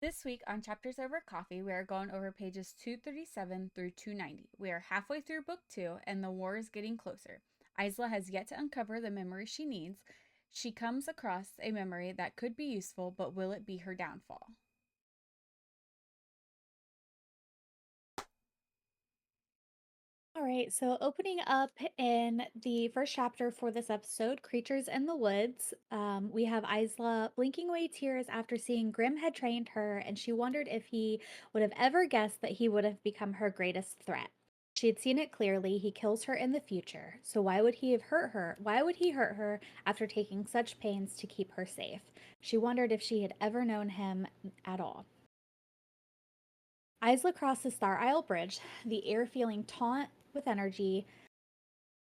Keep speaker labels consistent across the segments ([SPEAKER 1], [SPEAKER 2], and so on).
[SPEAKER 1] This week on Chapters Over Coffee, we are going over pages 237 through 290. We are halfway through book 2, and the war is getting closer. Isla has yet to uncover the memory she needs. She comes across a memory that could be useful, but will it be her downfall?
[SPEAKER 2] All right, so opening up in the first chapter for this episode, Creatures in the Woods, we have Isla blinking away tears after seeing Grim had trained her, and she wondered if he would have ever guessed that he would have become her greatest threat. She had seen it clearly. He kills her in the future. So why would he have hurt her? Why would he hurt her after taking such pains to keep her safe? She wondered if she had ever known him at all. Isla crossed the Star Isle Bridge, the air feeling taut with energy,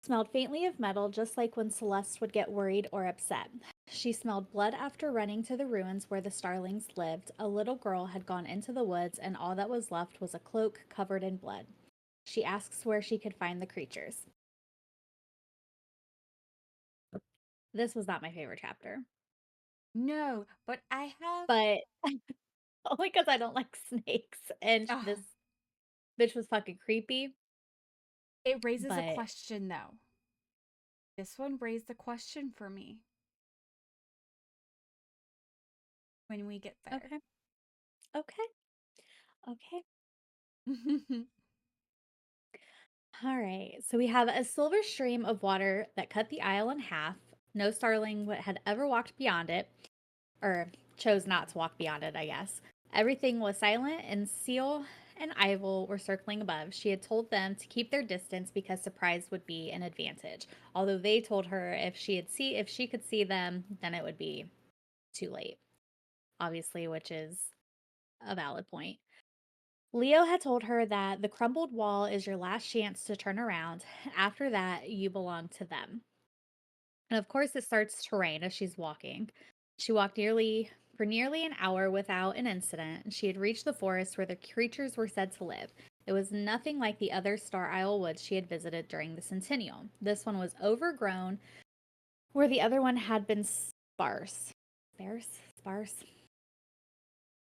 [SPEAKER 2] smelled faintly of metal, just like when Celeste would get worried or upset. She smelled blood after running to the ruins where the starlings lived. A little girl had gone into the woods, and all that was left was a cloak covered in blood. She asks where she could find the creatures. This was not my favorite chapter,
[SPEAKER 1] No, but I have.
[SPEAKER 2] but only because I don't like snakes, and this
[SPEAKER 1] Oh,
[SPEAKER 2] bitch was fucking creepy.
[SPEAKER 1] it raises a
[SPEAKER 2] But
[SPEAKER 1] question, though. This one raised a question for me when we get there.
[SPEAKER 2] okay, okay, okay. All right. So we have a silver stream of water that cut the isle in half. No starling had ever walked beyond it, or chose not to walk beyond it, I guess. Everything was silent, and Seal and Ivel were circling above. She had told them to keep their distance because surprise would be an advantage. Although they told her if she could see them, then it would be too late. Obviously, which is a valid point. Leo had told her that the crumbled wall is your last chance to turn around. After that, you belong to them. And of course, it starts to rain as she's walking. She walked nearly an hour without an incident. She had reached the forest where the creatures were said to live. It was nothing like the other Star Isle woods she had visited during the Centennial. This one was overgrown, where the other one had been sparse. Sparse? Sparse?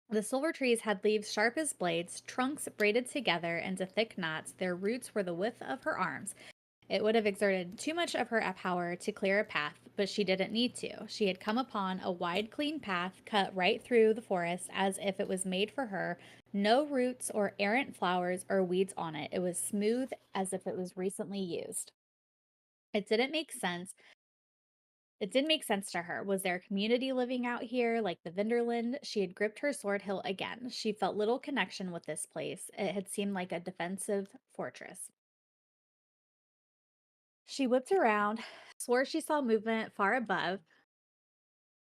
[SPEAKER 2] The silver trees had leaves sharp as blades, trunks braided together into thick knots. Their roots were the width of her arms. It would have exerted too much of her power to clear a path, but she didn't need to. She had come upon a wide, clean path cut right through the forest as if it was made for her. No roots or errant flowers or weeds on it. It was smooth as if it was recently used. It didn't make sense. It did make sense to her. Was there a community living out here like the Vinderland? She had gripped her sword hilt again. She felt little connection with this place. It had seemed like a defensive fortress. She whipped around, swore she saw movement far above.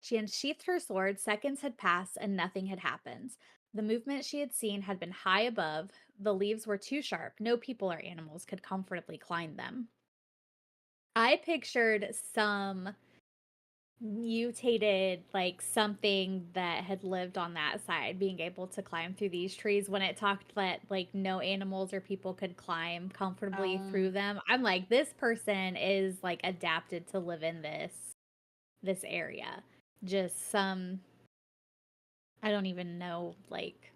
[SPEAKER 2] She unsheathed her sword. Seconds had passed and nothing had happened. The movement she had seen had been high above. The leaves were too sharp. No people or animals could comfortably climb them. I pictured some mutated like something that had lived on that side being able to climb through these trees when it talked that like no animals or people could climb comfortably through
[SPEAKER 1] um,
[SPEAKER 2] them. I'm like, this person is like adapted to live in this area. Just some, I don't even know like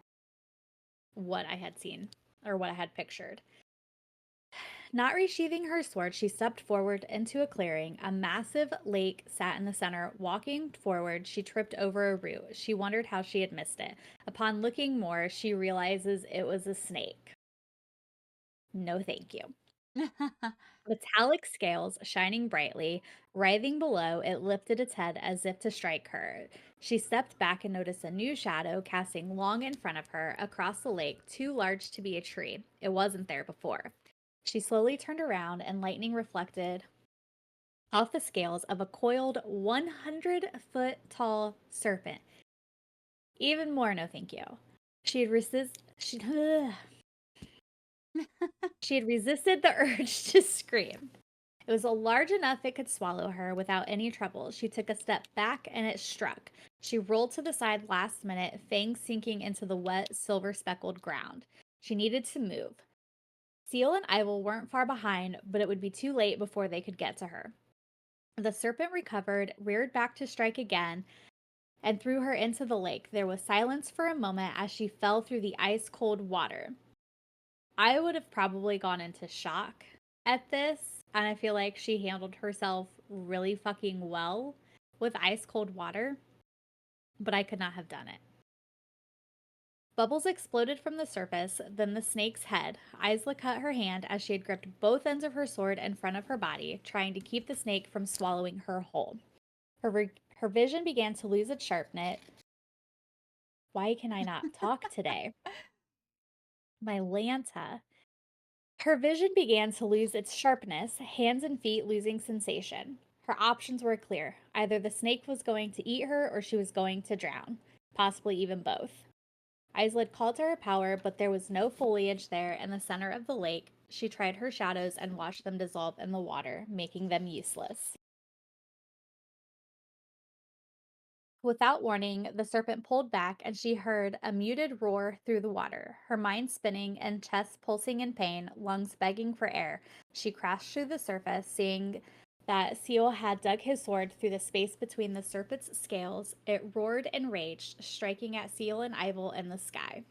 [SPEAKER 2] what I had seen or what I had pictured. Not resheathing her sword, she stepped forward into a clearing. A massive lake sat in the center. Walking forward, she tripped over a root. She wondered how she had missed it. Upon looking more, she realizes it was a snake. No, thank you. Metallic scales shining brightly, writhing below, it lifted its head as if to strike her. She stepped back and noticed a new shadow casting long in front of her across the lake, too large to be a tree. It wasn't there before. She slowly turned around, and lightning reflected off the scales of a coiled 100-foot tall serpent. Even more, no thank you. She had resist she, she had resisted the urge to scream. It was large enough it could swallow her without any trouble. She took a step back and it struck. She rolled to the side last minute, fangs sinking into the wet, silver speckled ground. She needed to move. Seal and Ivel weren't far behind, but it would be too late before they could get to her. The serpent recovered, reared back to strike again. and threw her into the lake. There was silence for a moment as she fell through the ice cold water. I would have probably gone into shock at this, and I feel like she handled herself really fucking well with ice cold water, but I could not have done it. Bubbles exploded from the surface, then the snake's head. Isla cut her hand as she had gripped both ends of her sword in front of her body, trying to keep the snake from swallowing her whole. Her vision began to lose its sharpness. Why can I not talk today? My Lanta. Her vision began to lose its sharpness, hands and feet losing sensation. Her options were clear. Either the snake was going to eat her or she was going to drown, possibly even both. Isled called to her power, but there was no foliage there in the center of the lake. She tried her shadows and watched them dissolve in the water, making them useless. Without warning, the serpent pulled back and she heard a muted roar through the water, her mind spinning and chest pulsing in pain, lungs begging for air. She crashed through the surface, seeing that Seal had dug his sword through the space between the serpent's scales. It roared and raged, striking at Seal and Ivel in the sky.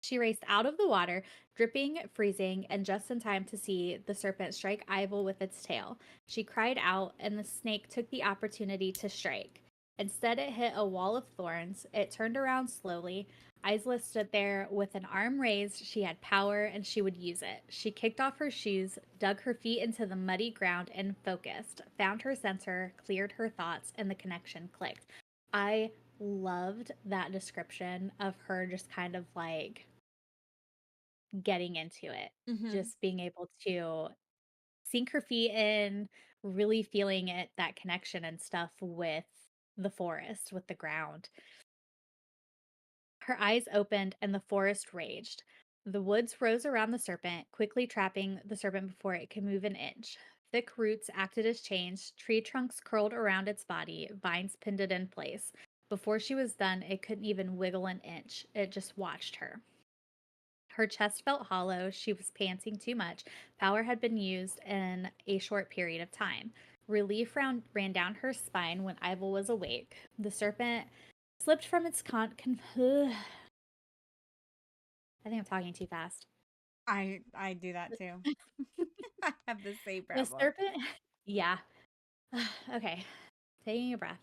[SPEAKER 2] She raced out of the water, dripping, freezing, and just in time to see the serpent strike Ivel with its tail. She cried out, and the snake took the opportunity to strike. Instead, it hit a wall of thorns. It turned around slowly. Isla stood there with an arm raised. She had power, and she would use it. She kicked off her shoes, dug her feet into the muddy ground, and focused. Found her center, cleared her thoughts, and the connection clicked. I loved that description of her just kind of like getting into it,
[SPEAKER 1] Mm-hmm.
[SPEAKER 2] just being able to sink her feet in, really feeling it, that connection and stuff with the forest, with the ground. Her eyes opened and the forest raged. The woods rose around the serpent, quickly trapping the serpent before it could move an inch. Thick roots acted as chains, tree trunks curled around its body, vines pinned it in place. Before she was done, it couldn't even wiggle an inch. It just watched her. Her chest felt hollow. She was panting too much. Power had been used in a short period of time. Relief ran down her spine when Ivel was awake. The serpent slipped from its I think I'm talking too fast.
[SPEAKER 1] I do that too. I have the same
[SPEAKER 2] The
[SPEAKER 1] problem.
[SPEAKER 2] serpent, yeah. Okay, taking a breath.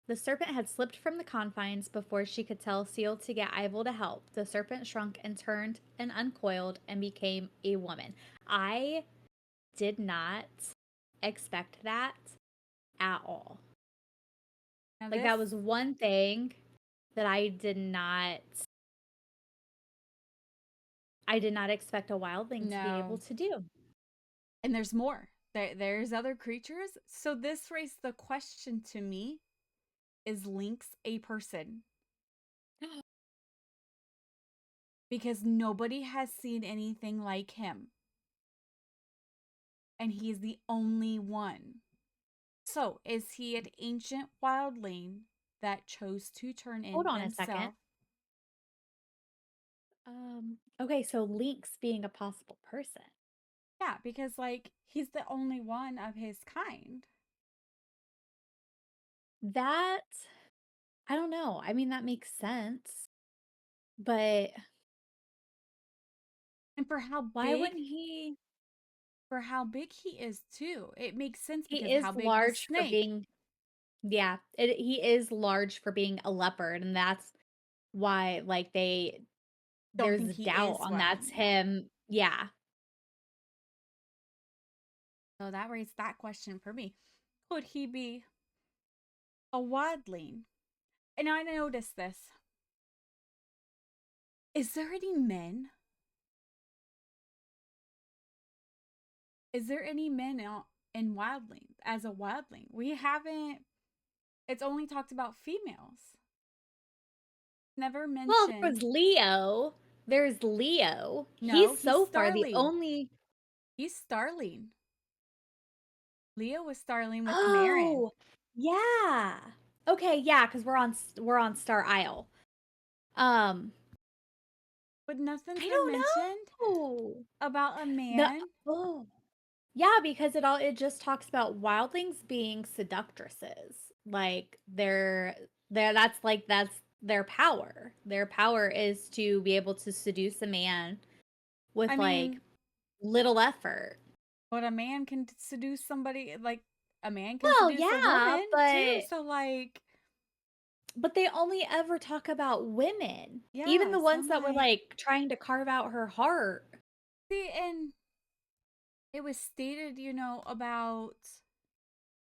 [SPEAKER 2] The serpent had slipped from the confines before she could tell Seal to get Ivel to help. The serpent shrunk and turned and uncoiled and became a woman. I did not expect that at all.
[SPEAKER 1] Now
[SPEAKER 2] Like,
[SPEAKER 1] this,
[SPEAKER 2] that was one thing that I did not expect a wildling to be able
[SPEAKER 1] no.
[SPEAKER 2] to do.
[SPEAKER 1] And there's more. There's other creatures. So this raised the question to me, is Lynx a person? Because nobody has seen anything like him. And he's the only one. So is he an ancient wildling that chose to turn in
[SPEAKER 2] Hold on a second.
[SPEAKER 1] themselves?
[SPEAKER 2] Okay, so Lynx being a possible person.
[SPEAKER 1] Yeah, because like he's the only one of his kind.
[SPEAKER 2] That, I don't know. I mean, that makes sense. But
[SPEAKER 1] And for how
[SPEAKER 2] why
[SPEAKER 1] big
[SPEAKER 2] wouldn't he?
[SPEAKER 1] he is too. It makes sense
[SPEAKER 2] He
[SPEAKER 1] because
[SPEAKER 2] is
[SPEAKER 1] how big the
[SPEAKER 2] large for
[SPEAKER 1] snake.
[SPEAKER 2] being, yeah, he is large for being a leopard. And that's why, like,
[SPEAKER 1] Don't
[SPEAKER 2] there's
[SPEAKER 1] think he
[SPEAKER 2] doubt
[SPEAKER 1] is
[SPEAKER 2] on
[SPEAKER 1] one.
[SPEAKER 2] that's
[SPEAKER 1] Yeah.
[SPEAKER 2] him. Yeah.
[SPEAKER 1] So that raised that question for me. Could he be a wildling? And I noticed this. Is there any men? Is there any men in wildling as a wildling? We haven't. It's only talked about females. Never
[SPEAKER 2] Well,
[SPEAKER 1] mentioned.
[SPEAKER 2] There's Leo.
[SPEAKER 1] No,
[SPEAKER 2] He's
[SPEAKER 1] he's
[SPEAKER 2] so far the
[SPEAKER 1] Starling.
[SPEAKER 2] only.
[SPEAKER 1] He's Starling. Leo was Starling with Marin.
[SPEAKER 2] Oh, yeah. Okay, yeah, because we're on Star Isle. Um,
[SPEAKER 1] But nothing's
[SPEAKER 2] I
[SPEAKER 1] been
[SPEAKER 2] don't
[SPEAKER 1] mentioned
[SPEAKER 2] know.
[SPEAKER 1] about a
[SPEAKER 2] The
[SPEAKER 1] man
[SPEAKER 2] oh. Yeah, because it just talks about wildlings being seductresses. Like they're that's their power. Their power is to be able to seduce a man
[SPEAKER 1] I
[SPEAKER 2] with like
[SPEAKER 1] mean,
[SPEAKER 2] little effort.
[SPEAKER 1] but a man can seduce somebody, like, a man can
[SPEAKER 2] Well,
[SPEAKER 1] seduce a
[SPEAKER 2] yeah,
[SPEAKER 1] woman too. So, like,
[SPEAKER 2] but they only ever talk about women. Even
[SPEAKER 1] yeah,
[SPEAKER 2] the
[SPEAKER 1] so
[SPEAKER 2] ones
[SPEAKER 1] I'm
[SPEAKER 2] that were
[SPEAKER 1] like,
[SPEAKER 2] like trying to carve out her heart.
[SPEAKER 1] see, and it was stated, about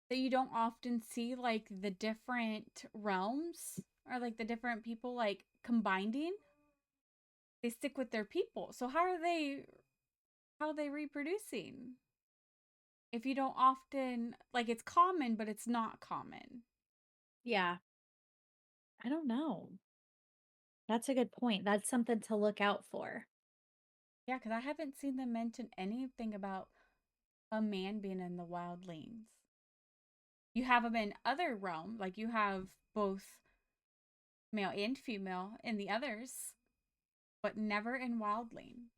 [SPEAKER 1] that you don't often see like the different realms or like the different people like combining. They stick with their people. So how are they reproducing? If you don't often like it's common, but it's not common.
[SPEAKER 2] Yeah, I don't know. That's a good point. That's something to look out for.
[SPEAKER 1] Yeah, because I haven't seen them mention anything about a man being in the wildlings. You have them in other realm, like you have both male and female in the others, but never in wildling.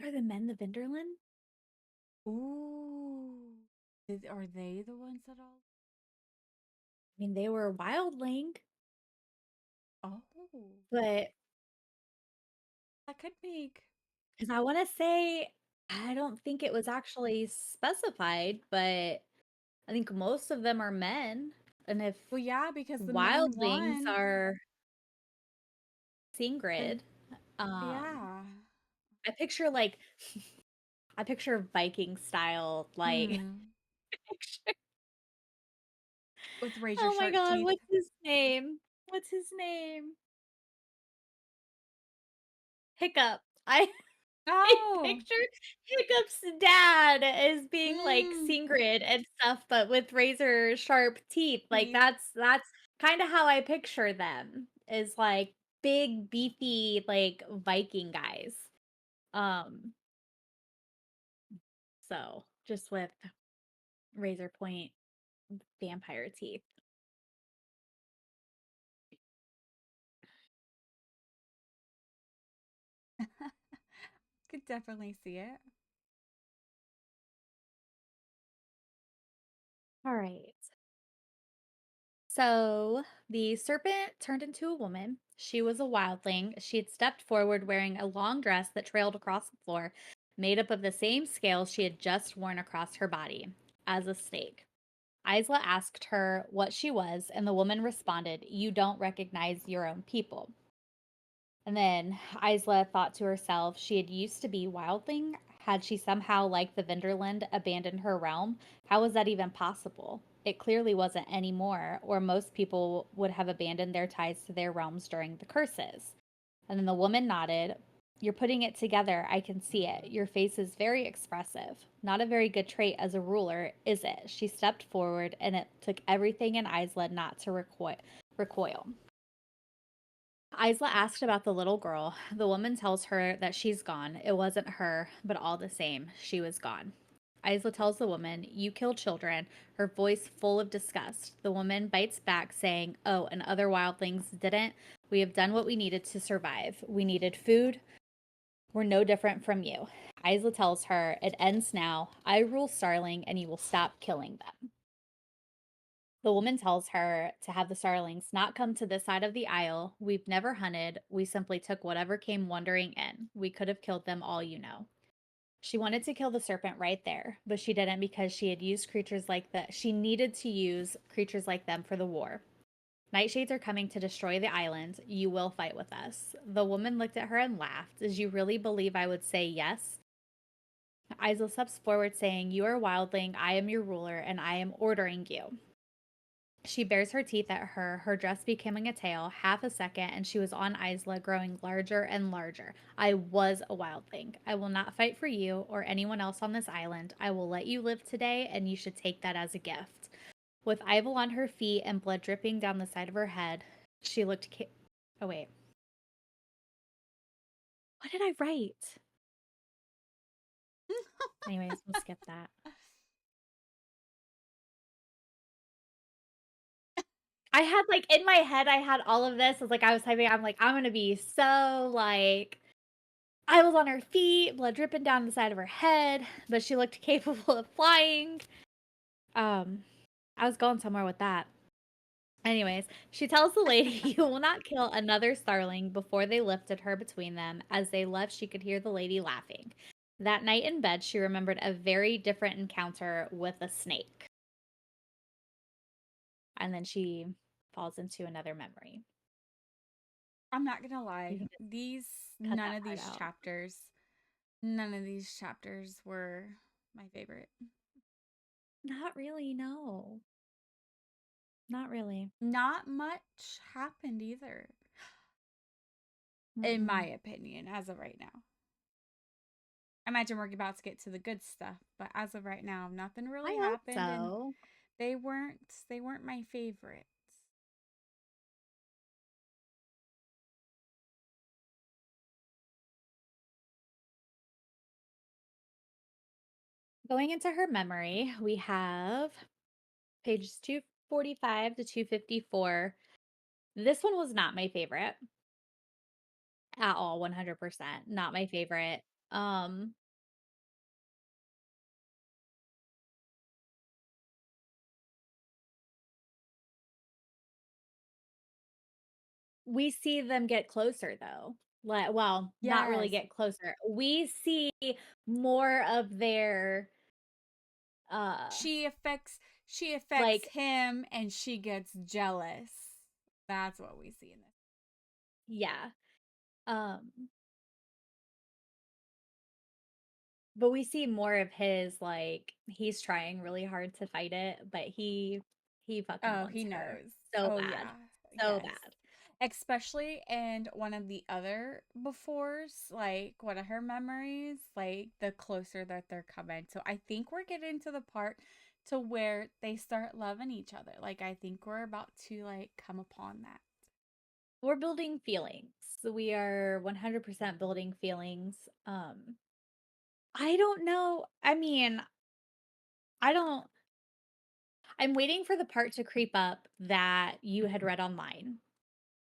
[SPEAKER 2] Are the men the Vinderland?
[SPEAKER 1] Ooh. Are they the ones that all?
[SPEAKER 2] I mean, they were a wildling,
[SPEAKER 1] Oh,
[SPEAKER 2] but
[SPEAKER 1] that could make.
[SPEAKER 2] because I want to say, I don't think it was actually specified, but I think most of them are men. And if
[SPEAKER 1] Well, yeah, because the main
[SPEAKER 2] wildlings
[SPEAKER 1] one,
[SPEAKER 2] are
[SPEAKER 1] the
[SPEAKER 2] Singrid, um,
[SPEAKER 1] yeah,
[SPEAKER 2] I picture like, I picture Viking style, like,
[SPEAKER 1] hmm,
[SPEAKER 2] picture.
[SPEAKER 1] with razor
[SPEAKER 2] Oh my
[SPEAKER 1] sharp
[SPEAKER 2] God,
[SPEAKER 1] teeth.
[SPEAKER 2] what's his name? What's his name? Hiccup. I
[SPEAKER 1] Oh,
[SPEAKER 2] picture Hiccup's dad as being like
[SPEAKER 1] mm,
[SPEAKER 2] Singrid and stuff, but with razor sharp teeth. Like
[SPEAKER 1] teeth.
[SPEAKER 2] that's kind of how I picture them, is like big, beefy, like Viking guys. Um, so just with razor point vampire teeth.
[SPEAKER 1] Could definitely see it.
[SPEAKER 2] All right. So the serpent turned into a woman. She was a wildling. She had stepped forward wearing a long dress that trailed across the floor, made up of the same scales she had just worn across her body, as a snake. Isla asked her what she was, and the woman responded, "You don't recognize your own people." And then Isla thought to herself, she had used to be wildling. Had she somehow, like the Vinderland, abandoned her realm? How was that even possible? It clearly wasn't anymore, or most people would have abandoned their ties to their realms during the curses. And then the woman nodded. "You're putting it together. I can see it. Your face is very expressive. Not a very good trait as a ruler, is it?" She stepped forward, and it took everything in Isla not to recoil. Isla asked about the little girl. The woman tells her that she's gone. It wasn't her, but all the same, she was gone. Isla tells the woman, "You kill children," her voice full of disgust. The woman bites back, saying, "Oh, and other wildlings didn't. We have done what we needed to survive. We needed food. We're no different from you." Isla tells her, "It ends now. I rule Starling, and you will stop killing them." The woman tells her to have the starlings not come to this side of the aisle. "We've never hunted. We simply took whatever came wandering in. We could have killed them all, you know." She wanted to kill the serpent right there, but she didn't because she had used creatures like that. She needed to use creatures like them for the war. "Nightshades are coming to destroy the island. You will fight with us." The woman looked at her and laughed. "Did you really believe I would say yes?" Isla steps forward, saying, "You are a wildling. I am your ruler, and I am ordering you." She bares her teeth at her, her dress becoming a tail. Half a second, and she was on Isla, growing larger and larger. "I was a wildling. I will not fight for you or anyone else on this island. I will let you live today, and you should take that as a gift." With Ivel on her feet and blood dripping down the side of her head, she looked. Oh, wait. What did I write? Anyways, we'll skip that. I had, like in my head, I had all of this. It's like I was typing, I'm like, "I'm gonna be so, like" I was on her feet, blood dripping down the side of her head, but she looked capable of flying. Um, I was going somewhere with that. Anyways, she tells the lady, "You will not kill another starling," before they lifted her between them. As they left, she could hear the lady laughing. That night in bed, she remembered a very different encounter with a snake. And then she falls into another memory.
[SPEAKER 1] I'm not gonna
[SPEAKER 2] You
[SPEAKER 1] lie.
[SPEAKER 2] can just
[SPEAKER 1] These
[SPEAKER 2] cut
[SPEAKER 1] none
[SPEAKER 2] that
[SPEAKER 1] of
[SPEAKER 2] part
[SPEAKER 1] these
[SPEAKER 2] out.
[SPEAKER 1] chapters, none of these chapters were my favorite.
[SPEAKER 2] Not really, no. Not really.
[SPEAKER 1] Not much happened either, in my
[SPEAKER 2] Mm-mm.
[SPEAKER 1] opinion, as of right now. I imagine we're about to get to the good stuff, but as of right now, nothing really
[SPEAKER 2] I hope
[SPEAKER 1] happened, and
[SPEAKER 2] so.
[SPEAKER 1] they weren't my favorites.
[SPEAKER 2] Going into her memory, we have pages 245 to 254. This one was not my favorite at all, 100%. Not my favorite. Um, we see them get closer though. Like, well, not really
[SPEAKER 1] Yes,
[SPEAKER 2] get closer. We see more of their uh
[SPEAKER 1] she affects she affects
[SPEAKER 2] like
[SPEAKER 1] him, and she gets jealous. That's what we see in this.
[SPEAKER 2] yeah. Um but we see more of his like he's trying really hard to fight it, but he fucking
[SPEAKER 1] Oh,
[SPEAKER 2] wants
[SPEAKER 1] he
[SPEAKER 2] her
[SPEAKER 1] knows.
[SPEAKER 2] so
[SPEAKER 1] Oh
[SPEAKER 2] bad.
[SPEAKER 1] yeah,
[SPEAKER 2] So
[SPEAKER 1] yes.
[SPEAKER 2] bad.
[SPEAKER 1] Especially in one of the other befores, like one of her memories, like the closer that they're coming. So I think we're getting to the part to where they start loving each other. Like I think we're about to like come upon that.
[SPEAKER 2] We're building feelings. So we are 100% building feelings. I don't know. I mean, I don't I'm waiting for the part to creep up that you had read online.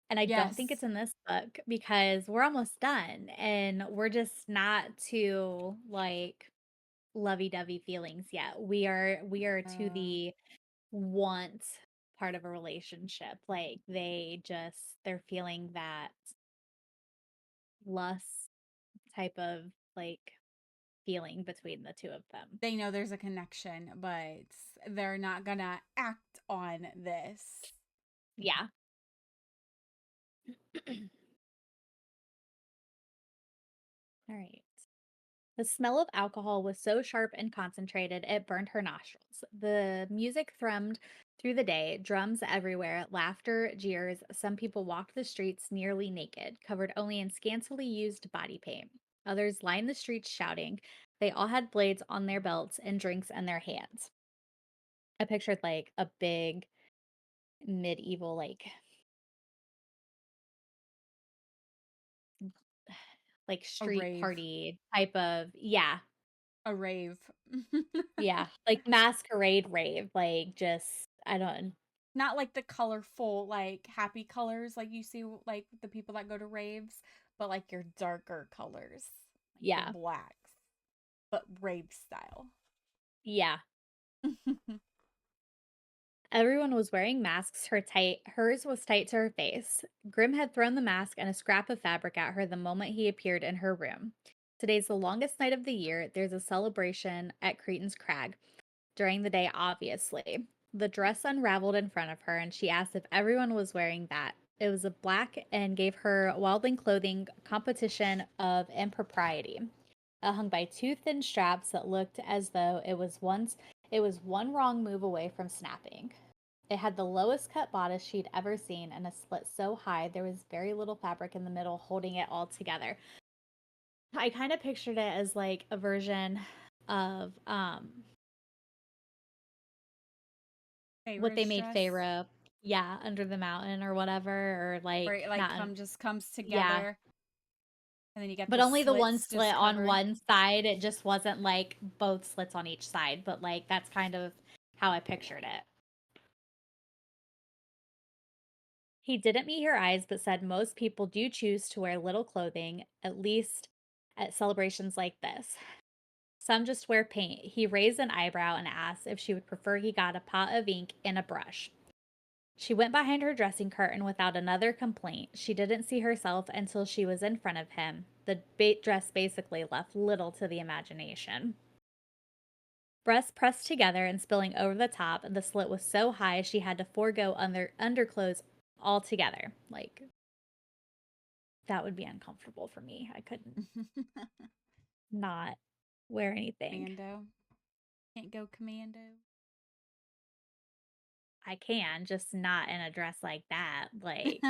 [SPEAKER 2] And I don't think
[SPEAKER 1] Yes.
[SPEAKER 2] it's in this book because we're almost done and we're just not to like lovey-dovey feelings yet. We are to
[SPEAKER 1] Uh,
[SPEAKER 2] the want part of a relationship. Like they're feeling that lust type of like feeling between the two of them.
[SPEAKER 1] they know there's a connection, but they're not gonna act on this.
[SPEAKER 2] Yeah. All right. The smell of alcohol was so sharp and concentrated it burned her nostrils. The music thrummed through the day, drums everywhere, laughter, jeers. Some people walked the streets nearly naked, covered only in scantily used body paint. Others lined the streets shouting. They all had blades on their belts and drinks in their hands. I pictured like a big medieval, like
[SPEAKER 1] A
[SPEAKER 2] street
[SPEAKER 1] rave.
[SPEAKER 2] party type of, yeah,
[SPEAKER 1] A rave.
[SPEAKER 2] yeah, like masquerade rave, like just, I don't,
[SPEAKER 1] Not like the colorful, like happy colors like you see like the people that go to raves, but like your darker colors, your
[SPEAKER 2] yeah,
[SPEAKER 1] blacks, but rave style.
[SPEAKER 2] yeah. Everyone was wearing masks. Hers was tight to her face. Grim had thrown the mask and a scrap of fabric at her the moment he appeared in her room. Today's the longest night of the year. There's a celebration at Cretan's Crag. During the day, obviously. The dress unraveled in front of her, and she asked if everyone was wearing that. It was a black and gave her wildling clothing competition of impropriety. Hung by two thin straps that looked as though it was one wrong move away from snapping. It had the lowest cut bodice she'd ever seen and a slit so high there was very little fabric in the middle holding it all together. I kind of pictured it as like a version of what they
[SPEAKER 1] Favorites
[SPEAKER 2] made
[SPEAKER 1] dress,
[SPEAKER 2] Feyre, yeah, Under the Mountain or whatever, or
[SPEAKER 1] where
[SPEAKER 2] like
[SPEAKER 1] it like
[SPEAKER 2] not,
[SPEAKER 1] come just comes
[SPEAKER 2] yeah,
[SPEAKER 1] together, and then you get
[SPEAKER 2] but
[SPEAKER 1] the
[SPEAKER 2] only the one
[SPEAKER 1] slits
[SPEAKER 2] slit
[SPEAKER 1] just
[SPEAKER 2] on
[SPEAKER 1] covering.
[SPEAKER 2] one side. It just wasn't like both slits on each side, but like that's kind of how I pictured it. He didn't meet her eyes, but said most people do choose to wear little clothing, at least at celebrations like this. Some just wear paint. He raised an eyebrow and asked if she would prefer he got a pot of ink and a brush. She went behind her dressing curtain without another complaint. She didn't see herself until she was in front of him. The dress basically left little to the imagination. Breasts pressed together and spilling over the top, the slit was so high she had to forego underclothes altogether. Like, that would be uncomfortable for me. I couldn't not wear anything.
[SPEAKER 1] Commando. Can't go commando.
[SPEAKER 2] I can, just not in a dress like that. Like,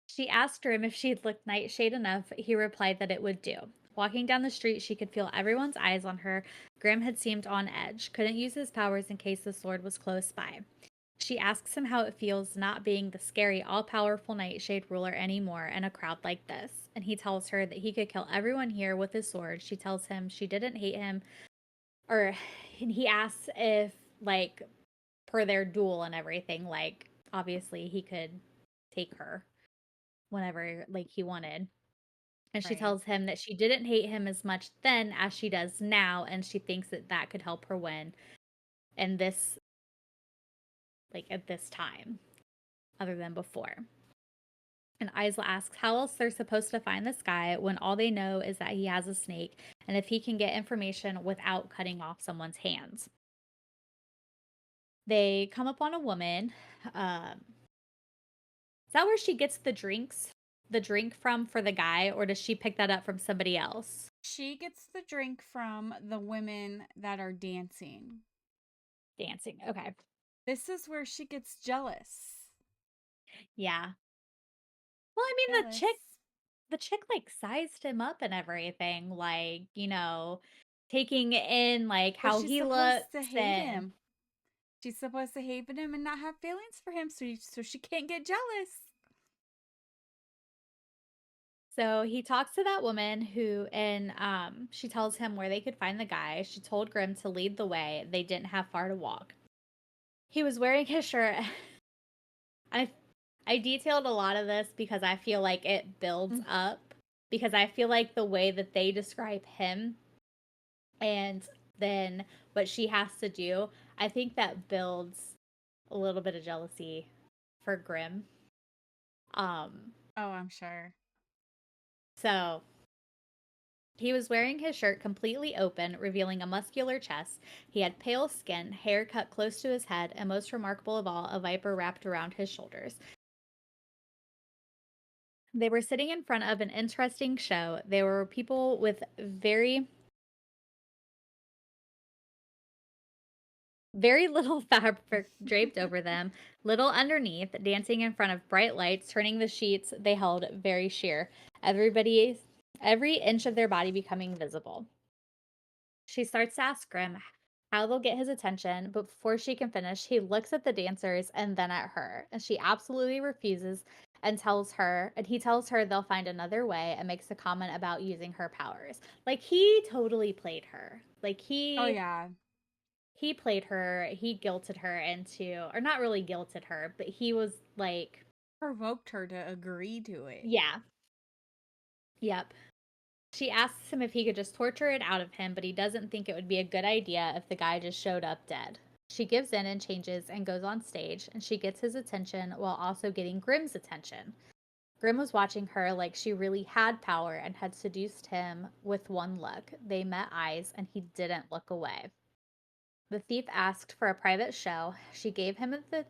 [SPEAKER 2] she asked him if she'd looked nightshade enough. He replied that it would do. Walking down the street, she could feel everyone's eyes on her. Grim had seemed on edge, couldn't use his powers in case the sword was close by. She asks him how it feels not being the scary, all powerful Nightshade ruler anymore in a crowd like this. And he tells her that he could kill everyone here with his sword. She tells him she didn't hate him. Or he asks if, like, per their duel and everything, like, obviously he could take her whenever, like, he wanted. And she
[SPEAKER 1] Right.
[SPEAKER 2] tells him that she didn't hate him as much then as she does now. And she thinks that that could help her win. And this, like, at this time, other than before. And Isla asks how else they're supposed to find this guy when all they know is that he has a snake and if he can get information without cutting off someone's hands. They come upon a woman. Is that where she gets the drink from for the guy, or does she pick that up from somebody else?
[SPEAKER 1] She gets the drink from the women that are dancing.
[SPEAKER 2] Dancing. Okay.
[SPEAKER 1] This is where she gets jealous.
[SPEAKER 2] Yeah. Well, I mean,
[SPEAKER 1] Jealous.
[SPEAKER 2] the chick like sized him up and everything, like, taking in like
[SPEAKER 1] But
[SPEAKER 2] how
[SPEAKER 1] she's
[SPEAKER 2] he
[SPEAKER 1] supposed to
[SPEAKER 2] looks
[SPEAKER 1] hate
[SPEAKER 2] and
[SPEAKER 1] him. She's supposed to hate him and not have feelings for him, so she can't get jealous.
[SPEAKER 2] so he talks to that woman who and she tells him where they could find the guy. She told Grim to lead the way. They didn't have far to walk. He was wearing his shirt. I I detailed a lot of this because I feel like it builds
[SPEAKER 1] Mm.
[SPEAKER 2] up because I feel like the way that they describe him and then what she has to do, I think that builds a little bit of jealousy for Grim. Um
[SPEAKER 1] Oh, I'm sure.
[SPEAKER 2] so he was wearing his shirt completely open, revealing a muscular chest. He had pale skin, hair cut close to his head, and most remarkable of all, a viper wrapped around his shoulders. They were sitting in front of an interesting show. There were people with very little fabric draped over them, little underneath, dancing in front of bright lights, turning the sheets they held very sheer. Every inch of their body becoming visible. She starts to ask Grim how they'll get his attention, but before she can finish, he looks at the dancers and then at her, and she absolutely refuses and he tells her they'll find another way and makes a comment about using her powers. Like he totally played her. Like
[SPEAKER 1] Oh, yeah.
[SPEAKER 2] he played her, he guilted her into or not really guilted her, but he was like,
[SPEAKER 1] Provoked her to agree to it.
[SPEAKER 2] yeah, yep. She asks him if he could just torture it out of him, but he doesn't think it would be a good idea if the guy just showed up dead. She gives in and changes and goes on stage, and she gets his attention while also getting Grim's attention. Grim was watching her like she really had power and had seduced him with one look. They met eyes, and he didn't look away. The thief asked for a private show. She gave him the.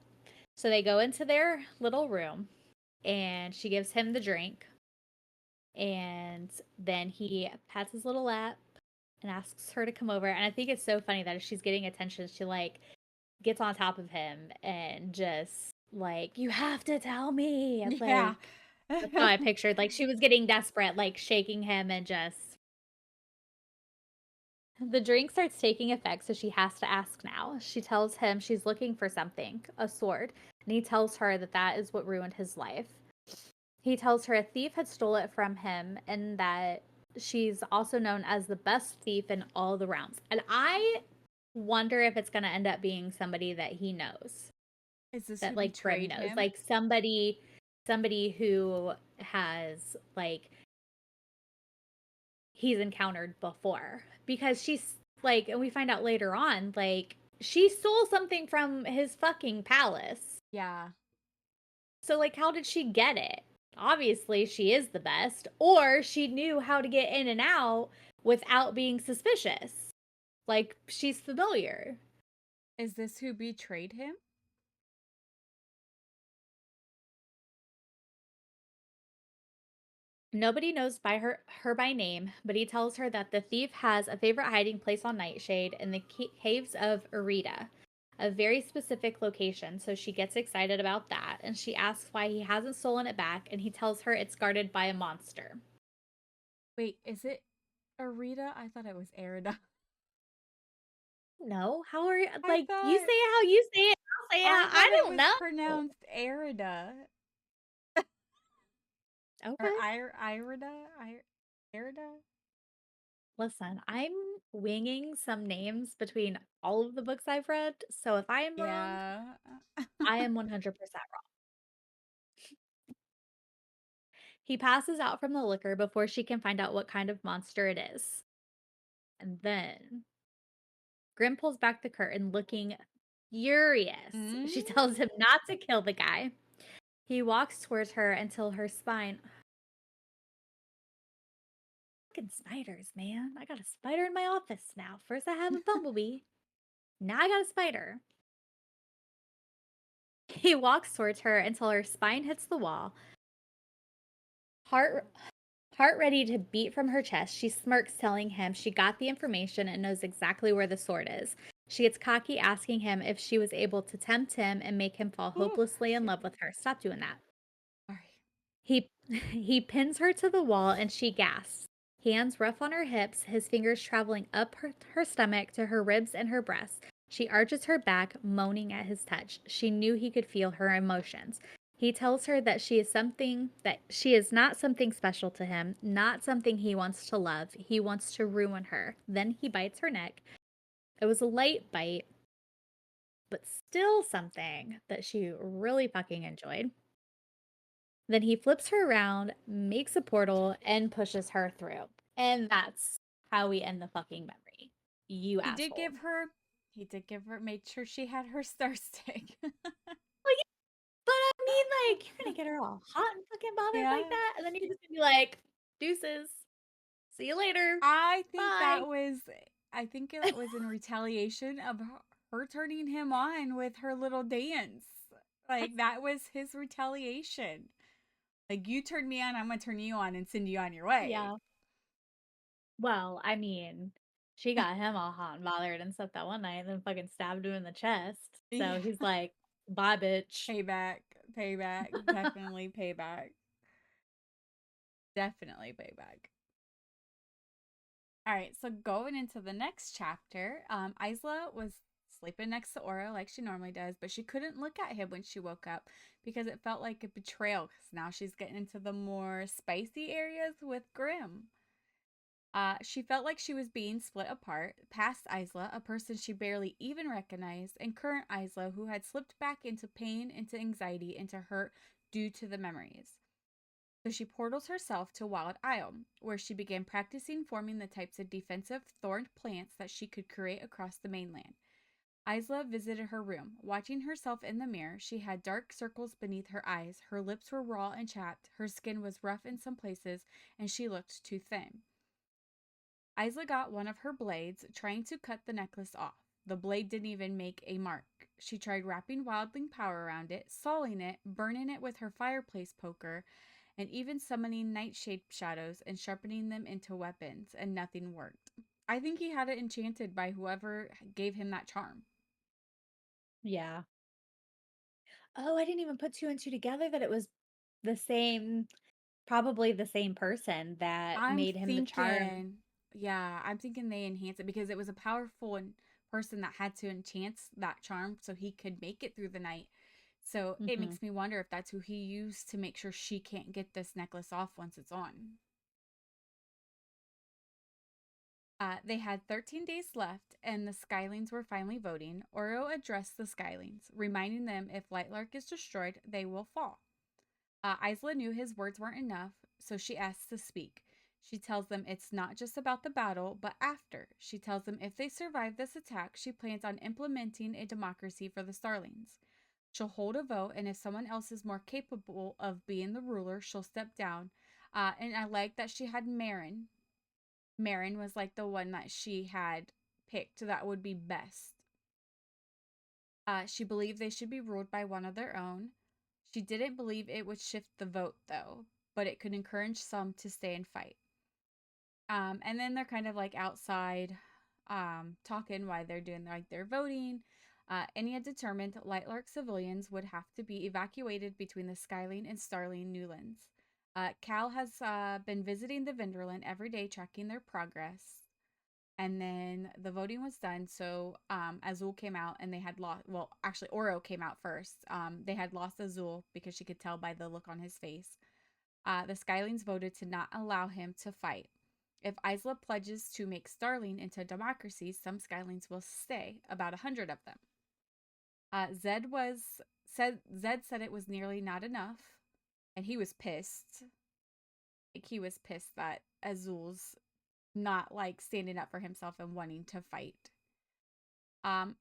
[SPEAKER 2] So they go into their little room, and she gives him the drink. And then he pats his little lap and asks her to come over. And I think it's so funny that if she's getting attention, she like gets on top of him and just like, you have to tell me.
[SPEAKER 1] Yeah.
[SPEAKER 2] Like, that's how I pictured. Like, she was getting desperate, like shaking him and just. The drink starts taking effect, so she has to ask now. She tells him she's looking for something, a sword, and he tells her that that is what ruined his life. He tells her a thief had stole it from him and that she's also known as the best thief in all the realms. And I wonder if it's going to end up being somebody that he knows.
[SPEAKER 1] Is this who
[SPEAKER 2] that like Grim
[SPEAKER 1] betrayed
[SPEAKER 2] knows.
[SPEAKER 1] him?
[SPEAKER 2] Like somebody who has like he's encountered before. Because she's like, and we find out later on, like she stole something from his fucking palace.
[SPEAKER 1] Yeah.
[SPEAKER 2] So like how did she get it? Obviously she is the best, or she knew how to get in and out without being suspicious. Like she's familiar.
[SPEAKER 1] Is this who betrayed him?
[SPEAKER 2] Nobody knows by her by name, but he tells her that the thief has a favorite hiding place on Nightshade in the caves of Erida, a very specific location. So she gets excited about that, and she asks why he hasn't stolen it back, and he tells her it's guarded by a monster.
[SPEAKER 1] Wait, is it Arita? I thought it was Erida.
[SPEAKER 2] No, how are you?
[SPEAKER 1] I
[SPEAKER 2] Like you say
[SPEAKER 1] thought
[SPEAKER 2] it how you say it. I'll say it
[SPEAKER 1] I
[SPEAKER 2] how
[SPEAKER 1] thought
[SPEAKER 2] I
[SPEAKER 1] it
[SPEAKER 2] don't
[SPEAKER 1] was
[SPEAKER 2] know.
[SPEAKER 1] pronounced Erida or
[SPEAKER 2] Okay.
[SPEAKER 1] Irida, Erida.
[SPEAKER 2] Listen, I'm winging some names between all of the books I've read, so if I am wrong,
[SPEAKER 1] Yeah.
[SPEAKER 2] I am 100% wrong. He passes out from the liquor before she can find out what kind of monster it is. And then Grim pulls back the curtain looking furious.
[SPEAKER 1] Mm?
[SPEAKER 2] She tells him not to kill the guy. He walks towards her until her spine. Fucking spiders, man. I got a spider in my office now. First I have a bumblebee. Now I got a spider. He walks towards her until her spine hits the wall. Heart Heart ready to beat from her chest, she smirks, telling him she got the information and knows exactly where the sword is. She gets cocky, asking him if she was able to tempt him and make him fall
[SPEAKER 1] Ooh,
[SPEAKER 2] hopelessly in
[SPEAKER 1] excuse
[SPEAKER 2] love
[SPEAKER 1] me.
[SPEAKER 2] with her. Stop doing that.
[SPEAKER 1] Sorry.
[SPEAKER 2] He he pins her to the wall and she gasps. Hands rough on her hips, his fingers traveling up her stomach to her ribs and her breasts. She arches her back, moaning at his touch. She knew he could feel her emotions. He tells her that she is not something special to him, not something he wants to love. He wants to ruin her. Then he bites her neck. It was a light bite, but still something that she really fucking enjoyed. Then he flips her around, makes a portal, and pushes her through. And that's how we end the fucking memory. You
[SPEAKER 1] He did
[SPEAKER 2] asshole.
[SPEAKER 1] give her he did give her made sure she had her star stick.
[SPEAKER 2] Well, yeah, but I mean, like, you're gonna get her all hot and fucking bothered
[SPEAKER 1] Yeah.
[SPEAKER 2] like that, and then you're just gonna be like, deuces. See you later.
[SPEAKER 1] I think
[SPEAKER 2] Bye.
[SPEAKER 1] that was I think that was in retaliation of her turning him on with her little dance. Like
[SPEAKER 2] That's,
[SPEAKER 1] that was his retaliation. Like you turned me on, I'm gonna turn you on and send you on your way.
[SPEAKER 2] yeah. Well, I mean, she got him all hot and bothered and stuff that one night and then fucking stabbed him in the chest.
[SPEAKER 1] Yeah.
[SPEAKER 2] So he's like, bye, bitch.
[SPEAKER 1] Payback. Payback. Definitely payback. Definitely payback. All right, so going into the next chapter, Isla was sleeping next to Aura like she normally does, but she couldn't look at him when she woke up because it felt like a betrayal. Because now she's getting into the more spicy areas with Grim. She felt like she was being split apart, past Isla, a person she barely even recognized, and current Isla, who had slipped back into pain, into anxiety, into hurt due to the memories. So she portals herself to Wild Isle, where she began practicing forming the types of defensive thorned plants that she could create across the mainland. Isla visited her room. Watching herself in the mirror, she had dark circles beneath her eyes, her lips were raw and chapped, her skin was rough in some places, and she looked too thin. Isla got one of her blades, trying to cut the necklace off. The blade didn't even make a mark. She tried wrapping wildling power around it, sawing it, burning it with her fireplace poker, and even summoning nightshade shadows and sharpening them into weapons, and nothing worked. I think he had it enchanted by whoever gave him that charm.
[SPEAKER 2] Yeah. Oh, I didn't even put two and two together that it was the same, probably the same person that
[SPEAKER 1] I'm
[SPEAKER 2] made him the charm.
[SPEAKER 1] thinking, yeah, I'm thinking they enhance it because it was a powerful person that had to enchant that charm so he could make it through the night. So it
[SPEAKER 2] Hmm.
[SPEAKER 1] makes me wonder if that's who he used to make sure she can't get this necklace off once it's on. They had 13 days left, and the Skylings were finally voting. Oro addressed the Skylings, reminding them if Lightlark is destroyed, they will fall. Isla knew his words weren't enough, so she asks to speak. She tells them it's not just about the battle, but after. She tells them if they survive this attack, she plans on implementing a democracy for the Starlings. She'll hold a vote, and if someone else is more capable of being the ruler, she'll step down. And I like that she had Marin. Marin was like the one that she had picked that would be best. She believed they should be ruled by one of their own. She didn't believe it would shift the vote, though, but it could encourage some to stay and fight. And then they're kind of like outside, talking why they're doing like their voting. And he had determined Lightlark civilians would have to be evacuated between the Skyline and Starling Newlands. Cal has been visiting the Vinderland every day, tracking their progress. And then the voting was done. So Azul came out and they had lost. Well, actually, Oro came out first. They had lost Azul because she could tell by the look on his face. The Skylings voted to not allow him to fight. If Isla pledges to make Starling into a democracy, some Skylings will stay, about 100 of them. Zed said it was nearly not enough, and he was pissed. Like he was pissed that Azul's not like standing up for himself and wanting to fight.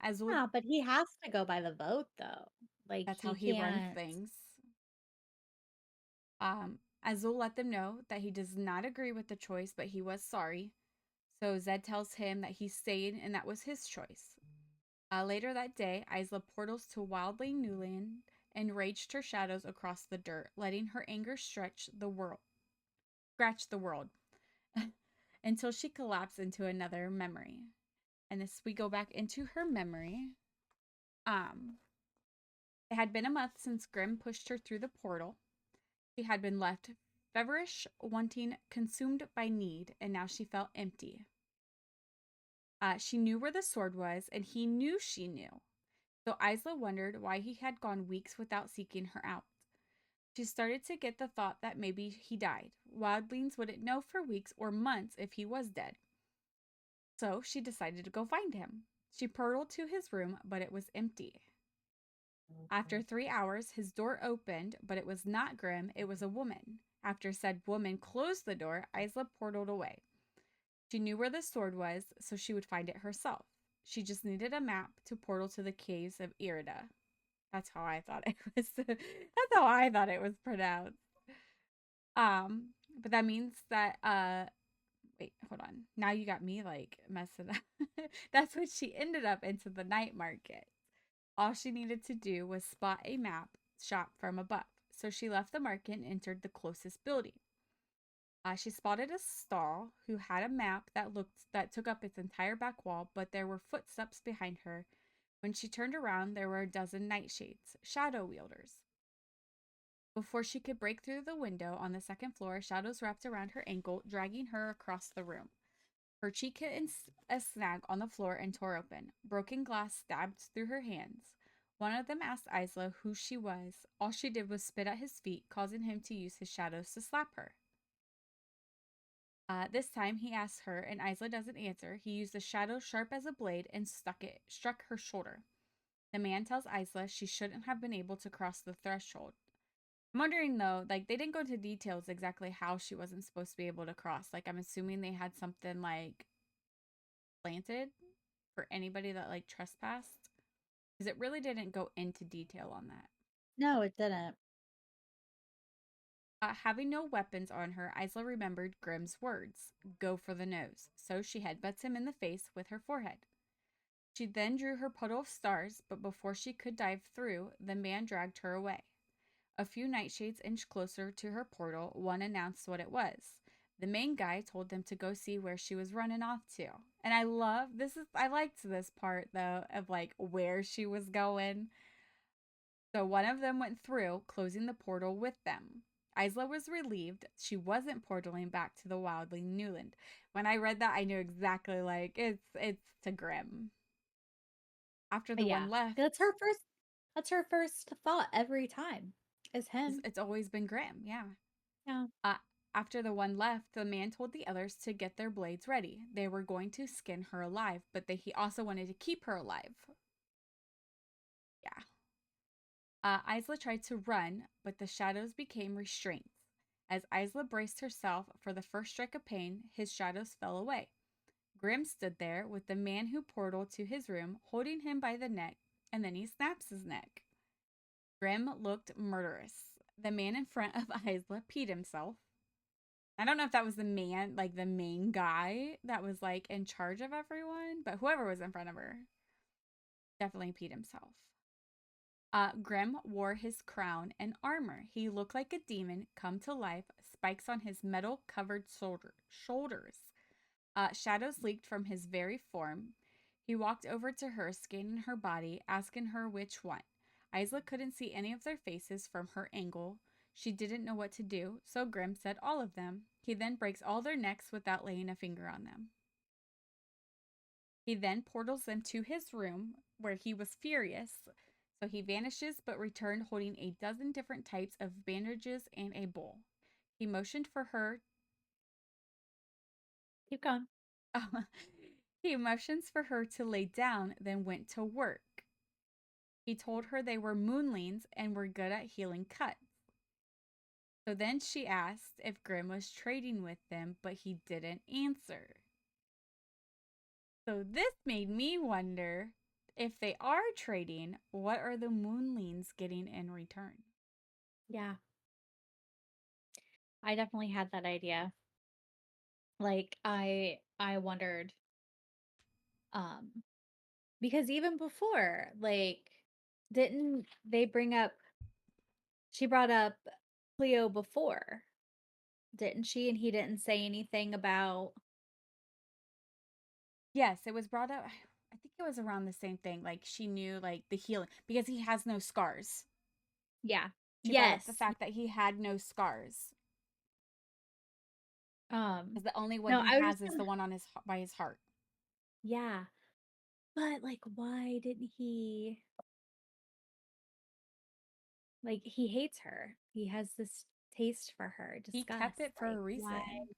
[SPEAKER 1] Azul,
[SPEAKER 2] Yeah, but he has to go by the vote, though. Like,
[SPEAKER 1] that's how
[SPEAKER 2] he
[SPEAKER 1] he runs
[SPEAKER 2] can't.
[SPEAKER 1] things. Azul let them know that he does not agree with the choice, but he was sorry. So Zed tells him that he's staying and that was his choice. Later that day, Isla portals to Wildling Newland and raged her shadows across the dirt, letting her anger scratch the world, until she collapsed into another memory. And this we go back into her memory. Um, it had been a month since Grim pushed her through the portal. She had been left feverish, wanting, consumed by need, and now she felt empty. She knew where the sword was, and he knew she knew. So Isla wondered why he had gone weeks without seeking her out. She started to get the thought that maybe he died. Wildlings wouldn't know for weeks or months if he was dead. So she decided to go find him. She portaled to his room, but it was empty. After 3 hours, his door opened, but it was not Grim, it was a woman. After said woman closed the door, Isla portaled away. She knew where the sword was, so she would find it herself. She just needed a map to portal to the caves of Irida. That's how I thought it was. That's how I thought it was pronounced. But that means that wait, hold on. Now you got me like messing up. That's when she ended up into the night market. All she needed to do was spot a map shop from above. So she left the market and entered the closest building. She spotted a stall who had a map that took up its entire back wall, but there were footsteps behind her. When she turned around, there were a dozen nightshades, shadow wielders. Before she could break through the window on the second floor, shadows wrapped around her ankle, dragging her across the room. Her cheek hit a snag on the floor and tore open. Broken glass stabbed through her hands. One of them asked Isla who she was. All she did was spit at his feet, causing him to use his shadows to slap her. This time he asks her, and Isla doesn't answer. He used a shadow sharp as a blade and struck her shoulder. The man tells Isla she shouldn't have been able to cross the threshold. I'm wondering though, like they didn't go into details exactly how she wasn't supposed to be able to cross. Like I'm assuming they had something like planted for anybody that like trespassed because it really didn't go into detail on that.
[SPEAKER 2] No, it didn't.
[SPEAKER 1] Having no weapons on her, Isla remembered Grimm's words, go for the nose, so she headbutts him in the face with her forehead. She then drew her puddle of stars, but before she could dive through, the man dragged her away. A few nightshades inched closer to her portal. One announced what it was. The main guy told them to go see where she was running off to. And I liked this part though of like where she was going. So one of them went through, closing the portal with them. Isla was relieved she wasn't portaling back to the wildling Newland. When I read that, I knew exactly like it's to Grim. After the
[SPEAKER 2] Yeah.
[SPEAKER 1] one left,
[SPEAKER 2] That's her first thought every time, is him.
[SPEAKER 1] it's always been Grim. Yeah.
[SPEAKER 2] Yeah.
[SPEAKER 1] After the one left, the man told the others to get their blades ready. They were going to skin her alive, but he also wanted to keep her alive. Yeah. Isla tried to run, but the shadows became restraints. As Isla braced herself for the first strike of pain, his shadows fell away. Grim stood there with the man who portaled to his room, holding him by the neck, and then he snaps his neck. Grim looked murderous. The man in front of Isla peed himself. I don't know if that was the man, like the main guy that was like in charge of everyone, but whoever was in front of her definitely peed himself. Grim wore his crown and armor. He looked like a demon come to life, spikes on his metal covered shoulders. Shadows leaked from his very form. He walked over to her, scanning her body, asking her which one. Isla couldn't see any of their faces from her angle. She didn't know what to do, so Grim said all of them. He then breaks all their necks without laying a finger on them. He then portals them to his room, where he was furious. So he vanishes but returned holding a dozen different types of bandages and a bowl. He motioned for her.
[SPEAKER 2] Keep going.
[SPEAKER 1] He motions for her to lay down, then went to work. He told her they were moonlings and were good at healing cuts. So then she asked if Grim was trading with them, but he didn't answer. So this made me wonder, if they are trading, what are the moonlings getting in return?
[SPEAKER 2] Yeah. I definitely had that idea. Like I wondered um because even before, like, didn't they bring up she brought up Cleo before, didn't she? And he didn't say anything about.
[SPEAKER 1] Yes, it was brought up. I think it was around the same thing. Like she knew like the healing because he has no scars.
[SPEAKER 2] Yeah.
[SPEAKER 1] She brought up the
[SPEAKER 2] Yes.
[SPEAKER 1] fact that he had no scars.
[SPEAKER 2] Um
[SPEAKER 1] Because the only one
[SPEAKER 2] no,
[SPEAKER 1] he
[SPEAKER 2] I was
[SPEAKER 1] has
[SPEAKER 2] just
[SPEAKER 1] is
[SPEAKER 2] gonna
[SPEAKER 1] the one on his by his heart.
[SPEAKER 2] yeah. But like why didn't he like he hates her. He has this taste for her,
[SPEAKER 1] He kept
[SPEAKER 2] disgust.
[SPEAKER 1] it for a
[SPEAKER 2] Like why?
[SPEAKER 1] reason.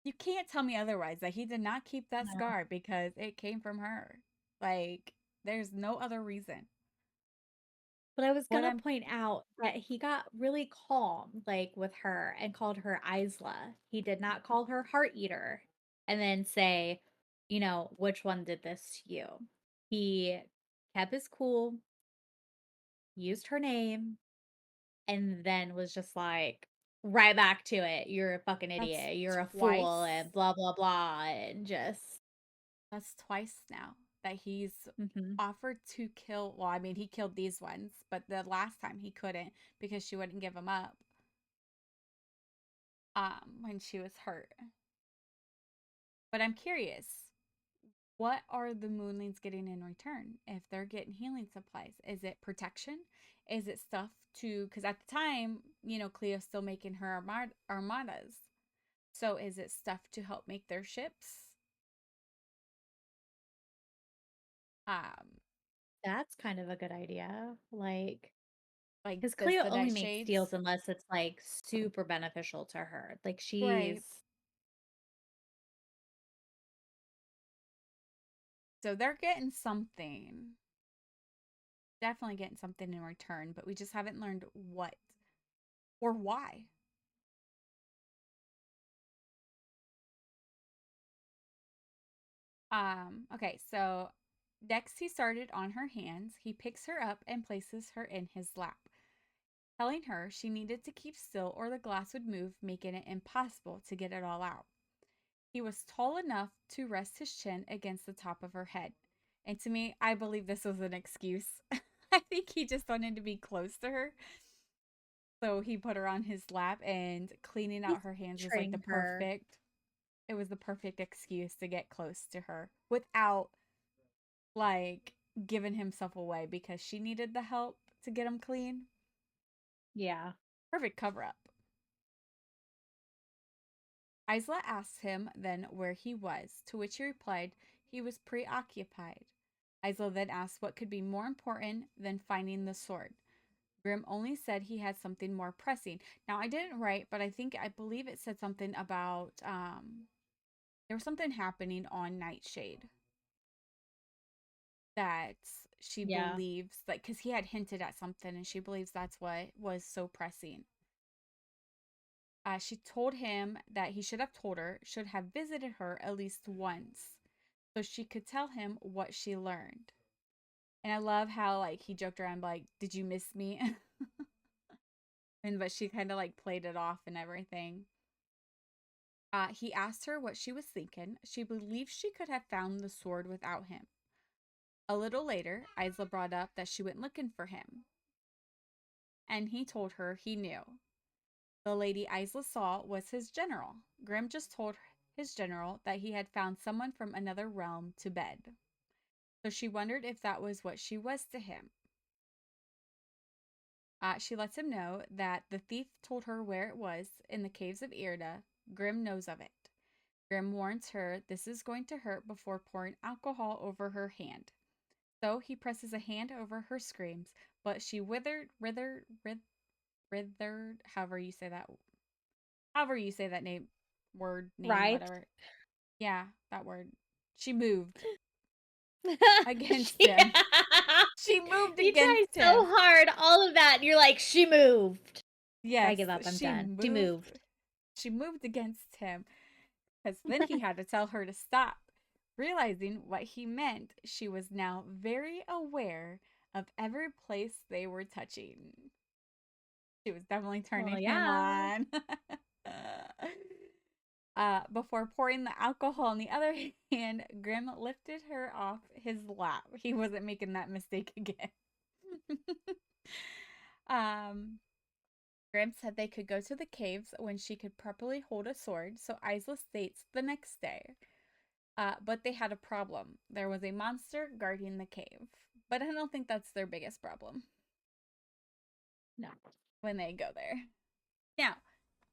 [SPEAKER 1] You can't tell me otherwise that he did not keep that
[SPEAKER 2] No.
[SPEAKER 1] scar because it came from her. Like there's no other reason.
[SPEAKER 2] But I was
[SPEAKER 1] What
[SPEAKER 2] gonna
[SPEAKER 1] I'm
[SPEAKER 2] point out that he got really calm, like, with her and called her Isla. He did not call her Heart Eater and then say, "Which one did this to you?" He kept his cool, used her name, and then was just like, right back to it. "You're a fucking
[SPEAKER 1] that's
[SPEAKER 2] idiot. You're a fool,"
[SPEAKER 1] twice
[SPEAKER 2] and blah, blah, blah, and just
[SPEAKER 1] That's twice now that he's
[SPEAKER 2] mhm.
[SPEAKER 1] offered to kill. Well, I mean, he killed these ones, but the last time he couldn't because she wouldn't give him up when she was hurt. But I'm curious, what are the moonlings getting in return if they're getting healing supplies? Is it protection? Is it stuff to, because at the time, Cleo's still making her armadas. So is it stuff to help make their ships? Um,
[SPEAKER 2] That's kind of a good idea. Like
[SPEAKER 1] like,
[SPEAKER 2] 'cause
[SPEAKER 1] does
[SPEAKER 2] Cleo
[SPEAKER 1] the
[SPEAKER 2] only makes
[SPEAKER 1] nightshades?
[SPEAKER 2] deals unless it's, like, super beneficial to her. Like,
[SPEAKER 1] Right.
[SPEAKER 2] she's
[SPEAKER 1] So they're getting something. Definitely getting something in return, but we just haven't learned what or why. Okay, so next he started on her hands. He picks her up and places her in his lap, telling her she needed to keep still or the glass would move, making it impossible to get it all out. He was tall enough to rest his chin against the top of her head. And to me, I believe this was an excuse. I think he just wanted to be close to her. So he put her on his lap and cleaning
[SPEAKER 2] he's
[SPEAKER 1] out her hands was like
[SPEAKER 2] picturing her.
[SPEAKER 1] it was the perfect excuse to get close to her without like giving himself away because she needed the help to get him clean.
[SPEAKER 2] Yeah.
[SPEAKER 1] Perfect cover up. Isla asked him then where he was, to which he replied he was preoccupied. Isla then asked what could be more important than finding the sword. Grim only said he had something more pressing. Now, I didn't write, but I believe it said something about there was something happening on Nightshade that she
[SPEAKER 2] Yeah.
[SPEAKER 1] believes, like, because he had hinted at something and she believes that's what was so pressing. She told him that he should have told her, should have visited her at least once so she could tell him what she learned. And I love how, like, he joked around, like, did you miss me? And but she kind of like played it off and everything. He asked her what she was thinking. She believed she could have found the sword without him. A little later, Isla brought up that she went looking for him, and he told her he knew. The lady Isla saw was his general. Grim just told his general that he had found someone from another realm to bed. So she wondered if that was what she was to him. She lets him know that the thief told her where it was in the caves of Irda. Grim knows of it. Grim warns her this is going to hurt before pouring alcohol over her hand. So he presses a hand over her screams, but she withered, however you say that name,
[SPEAKER 2] Right.
[SPEAKER 1] whatever. Yeah, that word. She moved against
[SPEAKER 2] Yeah.
[SPEAKER 1] him. She moved
[SPEAKER 2] You tried
[SPEAKER 1] against
[SPEAKER 2] so
[SPEAKER 1] him.
[SPEAKER 2] hard, all of that, and you're like, she moved. I
[SPEAKER 1] Yes,
[SPEAKER 2] give up. I'm
[SPEAKER 1] she
[SPEAKER 2] done. She
[SPEAKER 1] moved.
[SPEAKER 2] moved.
[SPEAKER 1] She moved against him. Because then he had to tell her to stop. Realizing what he meant, she was now very aware of every place they were touching. She was definitely
[SPEAKER 2] Well,
[SPEAKER 1] turning him
[SPEAKER 2] yeah.
[SPEAKER 1] on. Before pouring the alcohol on the other hand, Grim lifted her off his lap. He wasn't making that mistake again. um, Grim said they could go to the caves when she could properly hold a sword, so Isla states the next day. But they had a problem. There was a monster guarding the cave. But I don't think that's their biggest problem
[SPEAKER 2] No.
[SPEAKER 1] when they go there. Now,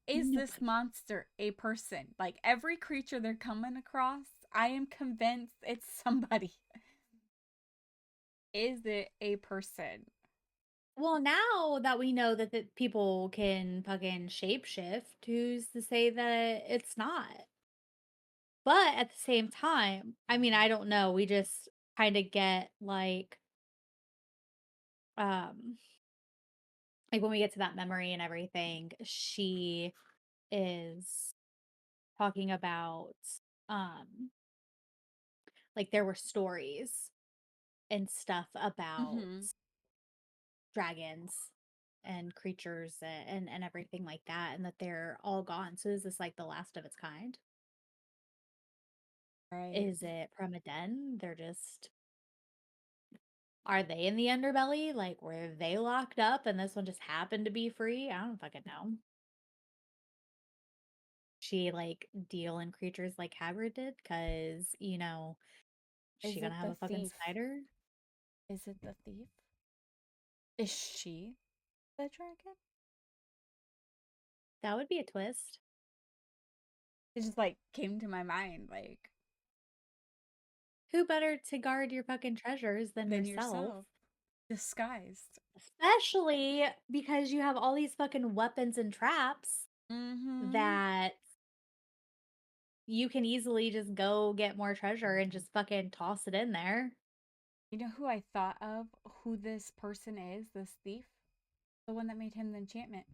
[SPEAKER 1] is
[SPEAKER 2] Nope.
[SPEAKER 1] this monster a person? Like every creature they're coming across, I am convinced it's somebody. Is it a person?
[SPEAKER 2] Well, now that we know that people can fucking shapeshift, who's to say that it's not? But at the same time, I mean, I don't know. We just kind of get um, like when we get to that memory and everything, she is talking about, um, like there were stories and stuff about
[SPEAKER 1] Mm-hmm.
[SPEAKER 2] dragons and creatures and everything like that, and that they're all gone. So is this like the last of its kind?
[SPEAKER 1] Right.
[SPEAKER 2] Is it Premaden? They're just are they in the underbelly? Like were they locked up and this one just happened to be free? I don't fucking know. She like deal in creatures like Hagrid did, because she
[SPEAKER 1] Is
[SPEAKER 2] gonna
[SPEAKER 1] it
[SPEAKER 2] have
[SPEAKER 1] the
[SPEAKER 2] a fucking
[SPEAKER 1] thief?
[SPEAKER 2] spider?
[SPEAKER 1] Is it the thief? Is she the dragon?
[SPEAKER 2] That would be a twist.
[SPEAKER 1] It just like came to my mind, like,
[SPEAKER 2] Who better to guard your fucking treasures than
[SPEAKER 1] than
[SPEAKER 2] yourself?
[SPEAKER 1] yourself. Disguised.
[SPEAKER 2] Especially because you have all these fucking weapons and traps
[SPEAKER 1] Mm-hmm.
[SPEAKER 2] that you can easily just go get more treasure and just fucking toss it in there.
[SPEAKER 1] You know who I thought of? Who this person is? This thief? The one that made him the enchantment.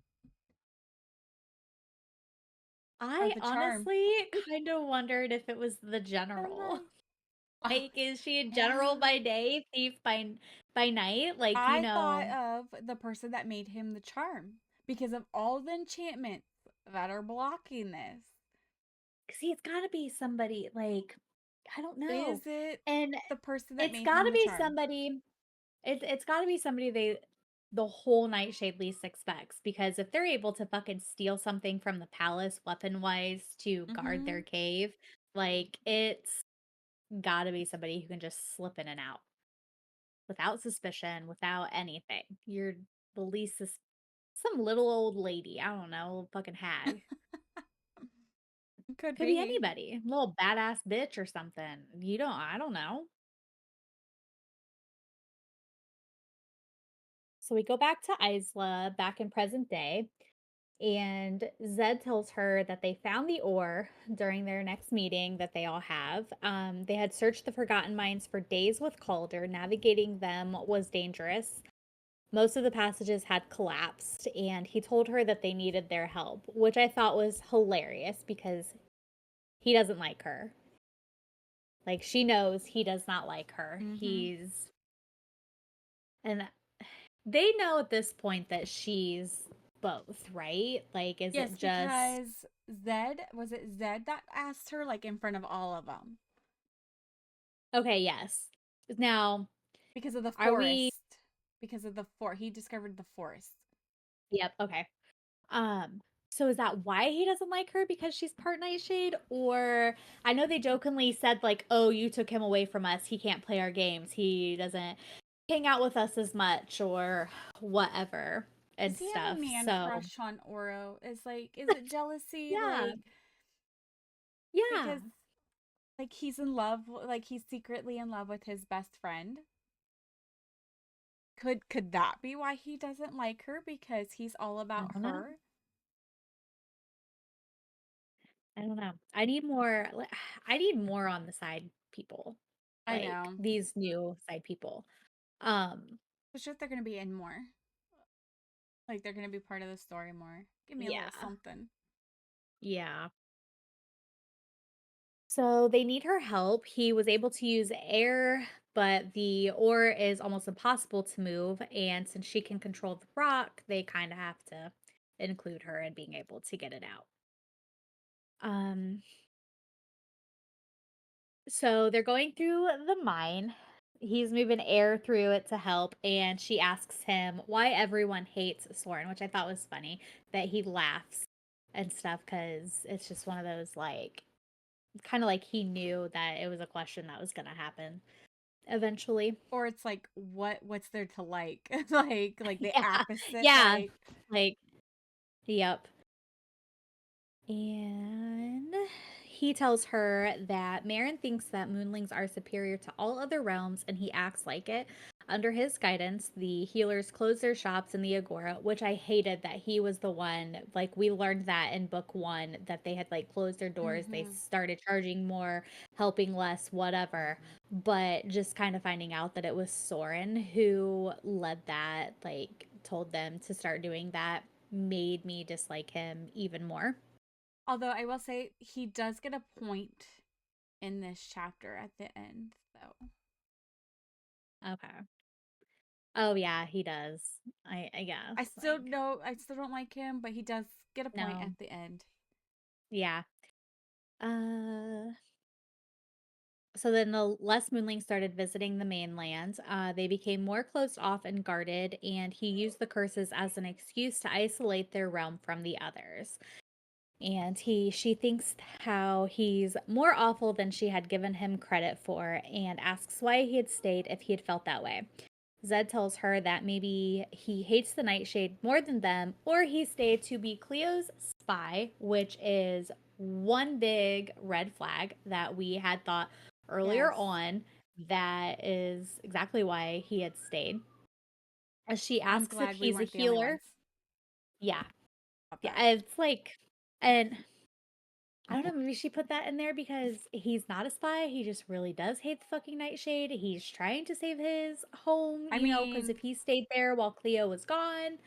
[SPEAKER 1] Or
[SPEAKER 2] I
[SPEAKER 1] the charm.
[SPEAKER 2] honestly kind of wondered if it was the
[SPEAKER 1] I'm
[SPEAKER 2] general.
[SPEAKER 1] like, oh,
[SPEAKER 2] Like, is she a general
[SPEAKER 1] yeah.
[SPEAKER 2] by day, thief by night? Like,
[SPEAKER 1] I thought of the person that made him the charm because of all the enchantments that are blocking this.
[SPEAKER 2] see, it's got to be somebody like I don't know,
[SPEAKER 1] Is it
[SPEAKER 2] and
[SPEAKER 1] the person that
[SPEAKER 2] it's
[SPEAKER 1] made
[SPEAKER 2] got
[SPEAKER 1] him
[SPEAKER 2] to
[SPEAKER 1] the
[SPEAKER 2] be
[SPEAKER 1] charm?
[SPEAKER 2] somebody. It's got to be somebody the whole Nightshade least expects, because if they're able to fucking steal something from the palace weapon wise to guard
[SPEAKER 1] Mm-hmm.
[SPEAKER 2] their cave, like it's got to be somebody who can just slip in and out without suspicion, without anything. You're the least some little old lady. I don't know, fucking hag.
[SPEAKER 1] Could
[SPEAKER 2] Could be
[SPEAKER 1] be.
[SPEAKER 2] anybody. Little badass bitch or something. I don't know. So we go back to Isla, back in present day, and Zed tells her that they found the ore during their next meeting that they all have. They had searched the Forgotten Mines for days with Calder. Navigating them was dangerous. Most of the passages had collapsed, and he told her that they needed their help, which I thought was hilarious because he doesn't like her. Like, she knows he does not like her.
[SPEAKER 1] Mm-hmm.
[SPEAKER 2] And they know at this point that she's both, right? Like, is
[SPEAKER 1] Yes,
[SPEAKER 2] it just,
[SPEAKER 1] because was it Zed that asked her, like, in front of all of them?
[SPEAKER 2] okay, yes. Now,
[SPEAKER 1] Because of the
[SPEAKER 2] are we,
[SPEAKER 1] forest. Because of the he discovered the forest.
[SPEAKER 2] yep, okay. Um, so is that why he doesn't like her because she's part Nightshade? Or I know they jokingly said like, "Oh, you took him away from us. He can't play our games. He doesn't hang out with us as much or whatever and
[SPEAKER 1] Does he have a
[SPEAKER 2] stuff."
[SPEAKER 1] man
[SPEAKER 2] So,
[SPEAKER 1] crush on Oro? Is it jealousy?
[SPEAKER 2] yeah.
[SPEAKER 1] Like,
[SPEAKER 2] Yeah.
[SPEAKER 1] because like he's in love, like he's secretly in love with his best friend. Could that be why he doesn't like her? Because he's all
[SPEAKER 2] I
[SPEAKER 1] about
[SPEAKER 2] don't know.
[SPEAKER 1] her?
[SPEAKER 2] I don't know. I need more I need more on the side people.
[SPEAKER 1] I
[SPEAKER 2] Like
[SPEAKER 1] know.
[SPEAKER 2] these new side people. Um,
[SPEAKER 1] For sure they're gonna be in more. Like they're gonna be part of the story more. Give me a little
[SPEAKER 2] yeah.
[SPEAKER 1] something.
[SPEAKER 2] Yeah. So they need her help. He was able to use air, but the ore is almost impossible to move. And since she can control the rock, they kind of have to include her in being able to get it out. Um, so they're going through the mine. He's moving air through it to help, and she asks him why everyone hates Soren, which I thought was funny that he laughs and stuff because it's just one of those like kind of like he knew that it was a question that was going to happen eventually.
[SPEAKER 1] Or it's like what's there to like? Like the
[SPEAKER 2] Yeah.
[SPEAKER 1] opposite,
[SPEAKER 2] Yeah.
[SPEAKER 1] like
[SPEAKER 2] Like, yep. And he tells her that Marin thinks that moonlings are superior to all other realms and he acts like it. Under his guidance, the healers closed their shops in the Agora, which I hated that he was the one. Like, we learned that in book one that they had like closed their doors, they
[SPEAKER 1] mm-hmm.
[SPEAKER 2] started charging more, helping less, whatever. But just kind of finding out that it was Soren who led that, like, told them to start doing that, made me dislike him even more.
[SPEAKER 1] Although I will say he does get a point in this chapter at the end, though.
[SPEAKER 2] Okay. Oh, yeah, he does. I guess, like,
[SPEAKER 1] I still don't like him, but he does get a point
[SPEAKER 2] no.
[SPEAKER 1] at the end.
[SPEAKER 2] Yeah. Uh, so then the less Moonlings started visiting the mainland. They became more closed off and guarded, and he used the curses as an excuse to isolate their realm from the others. And she thinks how he's more awful than she had given him credit for, and asks why he had stayed if he had felt that way. Zed tells her that maybe he hates the Nightshade more than them, or he stayed to be Cleo's spy, which is one big red flag that we had thought earlier
[SPEAKER 1] Yes.
[SPEAKER 2] on. That is exactly why he had stayed. As she
[SPEAKER 1] I'm
[SPEAKER 2] asks if
[SPEAKER 1] glad we
[SPEAKER 2] he's a
[SPEAKER 1] weren't the only
[SPEAKER 2] healer.
[SPEAKER 1] ones
[SPEAKER 2] Yeah.
[SPEAKER 1] about
[SPEAKER 2] Yeah.
[SPEAKER 1] that.
[SPEAKER 2] It's like, and I don't know, maybe she put that in there because he's not a spy. He just really does hate the fucking Nightshade. He's trying to save his home,
[SPEAKER 1] I
[SPEAKER 2] because
[SPEAKER 1] mean,
[SPEAKER 2] if he stayed there while Cleo was gone,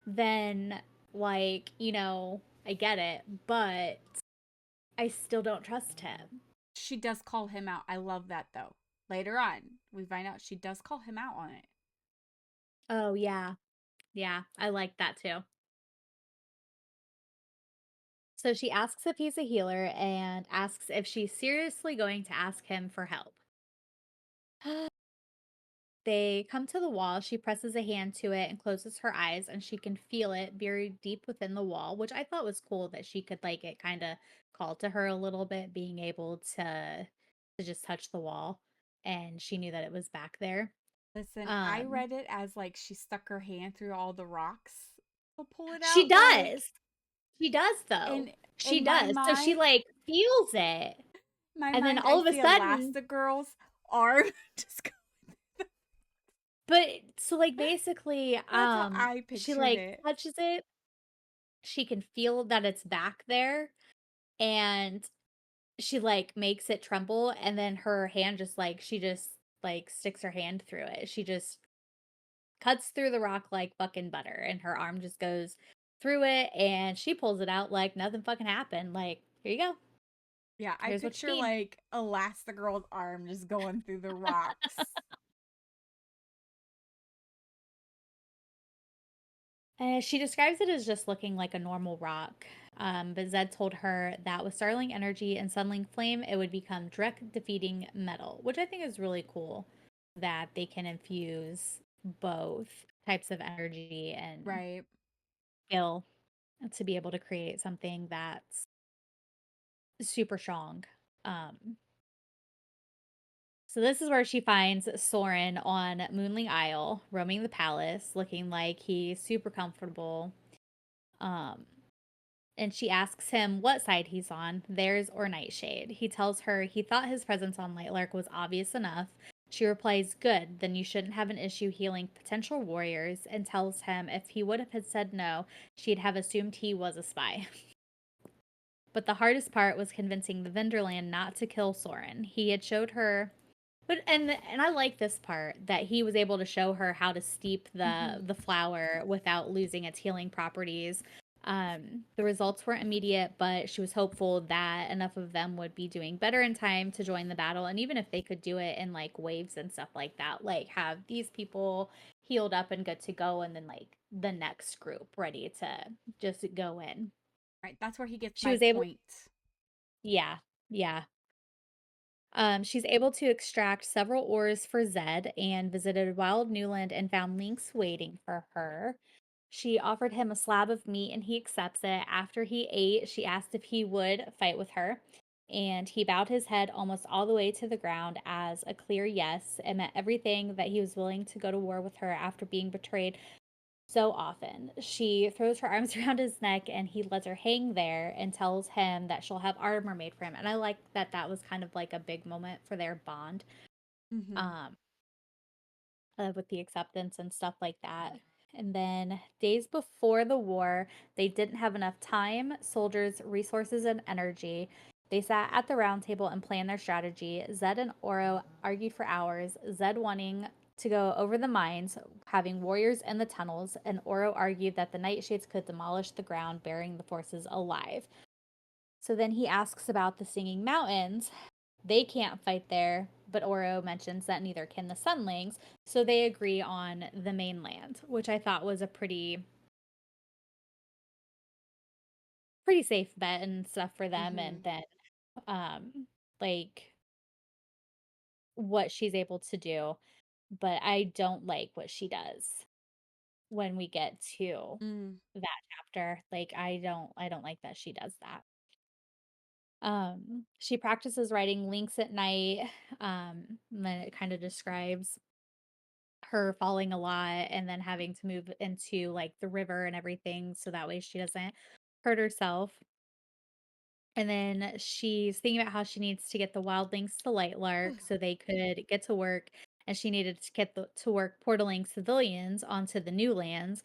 [SPEAKER 2] then, like, I get it, but I still don't trust him.
[SPEAKER 1] she does call him out. I love that though. Later on, we find out she does call him out on it.
[SPEAKER 2] Oh, yeah. Yeah, I like that too. So she asks if he's a healer and asks if she's seriously going to ask him for help. They come to the wall. She presses a hand to it and closes her eyes, and she can feel it buried deep within the wall, which I thought was cool that she could like it kind of call to her a little bit, being able to just touch the wall, and she knew that it was back there.
[SPEAKER 1] Listen, I
[SPEAKER 2] Um,
[SPEAKER 1] read it as like she stuck her hand through all the rocks to pull it
[SPEAKER 2] she
[SPEAKER 1] out. Like
[SPEAKER 2] does. She does though.
[SPEAKER 1] in
[SPEAKER 2] She
[SPEAKER 1] in my
[SPEAKER 2] does. So she
[SPEAKER 1] mind,
[SPEAKER 2] like feels it, and then
[SPEAKER 1] I
[SPEAKER 2] all of a
[SPEAKER 1] see
[SPEAKER 2] sudden,
[SPEAKER 1] Elastigirl's arm just go.
[SPEAKER 2] But so, like, basically,
[SPEAKER 1] That's how I
[SPEAKER 2] she,
[SPEAKER 1] pictured
[SPEAKER 2] like,
[SPEAKER 1] it.
[SPEAKER 2] touches it, she can feel that it's back there, and she, like, makes it tremble, and then her hand just, like she just, like, sticks her hand through it. She just cuts through the rock like fucking butter, and her arm just goes through it, and she pulls it out like nothing fucking happened, like, "Here you go.
[SPEAKER 1] Yeah, I
[SPEAKER 2] Here's what you
[SPEAKER 1] picture
[SPEAKER 2] need."
[SPEAKER 1] like Elastigirl's arm just going through the rocks.
[SPEAKER 2] She describes it as just looking like a normal rock. But Zed told her that with Starling Energy and Sunling Flame, it would become direct defeating metal, which I think is really cool that they can infuse both types of energy and
[SPEAKER 1] Right.
[SPEAKER 2] skill to be able to create something that's super strong. Um, so this is where she finds Soren on Moonling Isle, roaming the palace, looking like he's super comfortable. Um, and she asks him what side he's on, theirs or Nightshade. He tells her he thought his presence on Lightlark was obvious enough. She replies, "Good, then you shouldn't have an issue healing potential warriors," and tells him if he would have said no, she'd have assumed he was a spy. But the hardest part was convincing the Venderland not to kill Soren. He had showed her but I like this part that he was able to show her how to steep
[SPEAKER 1] Hmm.
[SPEAKER 2] the flower without losing its healing properties. The results weren't immediate, but she was hopeful that enough of them would be doing better in time to join the battle. And even if they could do it in like waves and stuff like that, like have these people healed up and good to go, and then like the next group ready to just go in.
[SPEAKER 1] Right. That's where he gets
[SPEAKER 2] She
[SPEAKER 1] my
[SPEAKER 2] was able,
[SPEAKER 1] point.
[SPEAKER 2] yeah, yeah. She's able to extract several ores for Zed and visited Wild Newland and found Lynx waiting for her. She offered him a slab of meat and he accepts it. After he ate, she asked if he would fight with her, and he bowed his head almost all the way to the ground as a clear yes and meant everything that he was willing to go to war with her after being betrayed so often. She throws her arms around his neck and he lets her hang there and tells him that she'll have armor made for him. And I like that that was kind of like a big moment for their bond,
[SPEAKER 1] Hmm.
[SPEAKER 2] um, with the acceptance and stuff like that. And then days before the war, they didn't have enough time, soldiers, resources, and energy. They sat at the round table and planned their strategy. Zed and Oro argued for hours, Zed wanting to go over the mines, having warriors in the tunnels, and Oro argued that the Nightshades could demolish the ground, burying the forces alive. So then he asks about the Singing Mountains. They can't fight there, but Oro mentions that neither can the Sunlings, so they agree on the mainland, which I thought was a pretty safe bet and stuff for them. And
[SPEAKER 1] Hmm.
[SPEAKER 2] then um like what she's able to do, but I don't like what she does when we get to
[SPEAKER 1] Mm.
[SPEAKER 2] that chapter. Like I don't like that she does that. She practices writing links at night. And then it kind of describes her falling a lot and then having to move into like the river and everything so that way she doesn't hurt herself. And then she's thinking about how she needs to get the wildlings to Lightlark so they could get to work, and she needed to get to work portaling civilians onto the new lands,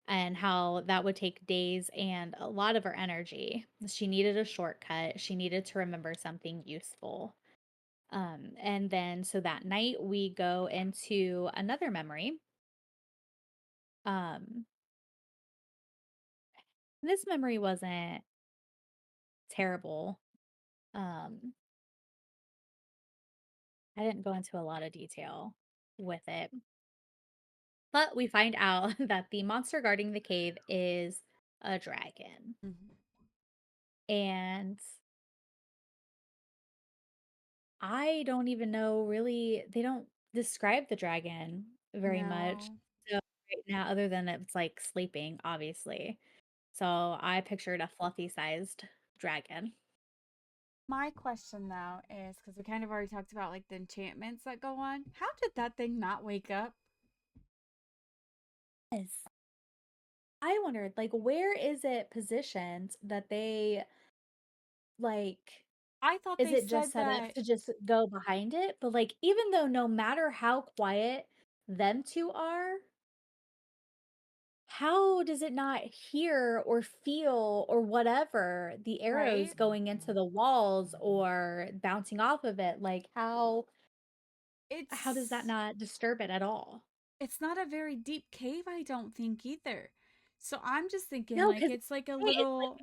[SPEAKER 2] and how that would take days and a lot of her energy. She needed a shortcut. She needed to remember something useful. And then so that night we go into another memory. Um, this memory wasn't terrible. Um, I didn't go into a lot of detail with it, but we find out that the monster guarding the cave is a dragon.
[SPEAKER 1] Hmm.
[SPEAKER 2] And I don't even know really, they don't describe the dragon very much.
[SPEAKER 1] No.
[SPEAKER 2] So right now, other than it's like sleeping, obviously. So I pictured a fluffy sized dragon.
[SPEAKER 1] My question though is because we kind of already talked about like the enchantments that go on. How did that thing not wake up?
[SPEAKER 2] Yes. I wondered, like, where is it positioned that they like
[SPEAKER 1] I thought
[SPEAKER 2] is
[SPEAKER 1] they
[SPEAKER 2] it just
[SPEAKER 1] said
[SPEAKER 2] set up
[SPEAKER 1] that.
[SPEAKER 2] to just go behind it? But, like, even though no matter how quiet them two are, how does it not hear or feel or whatever the arrows
[SPEAKER 1] Right?
[SPEAKER 2] going into the walls or bouncing off of it? Like how does that
[SPEAKER 1] It's
[SPEAKER 2] not disturb it at all?
[SPEAKER 1] it's not a very deep cave, I don't think either. So I'm just thinking
[SPEAKER 2] No,
[SPEAKER 1] like
[SPEAKER 2] because
[SPEAKER 1] it's like a
[SPEAKER 2] it's
[SPEAKER 1] little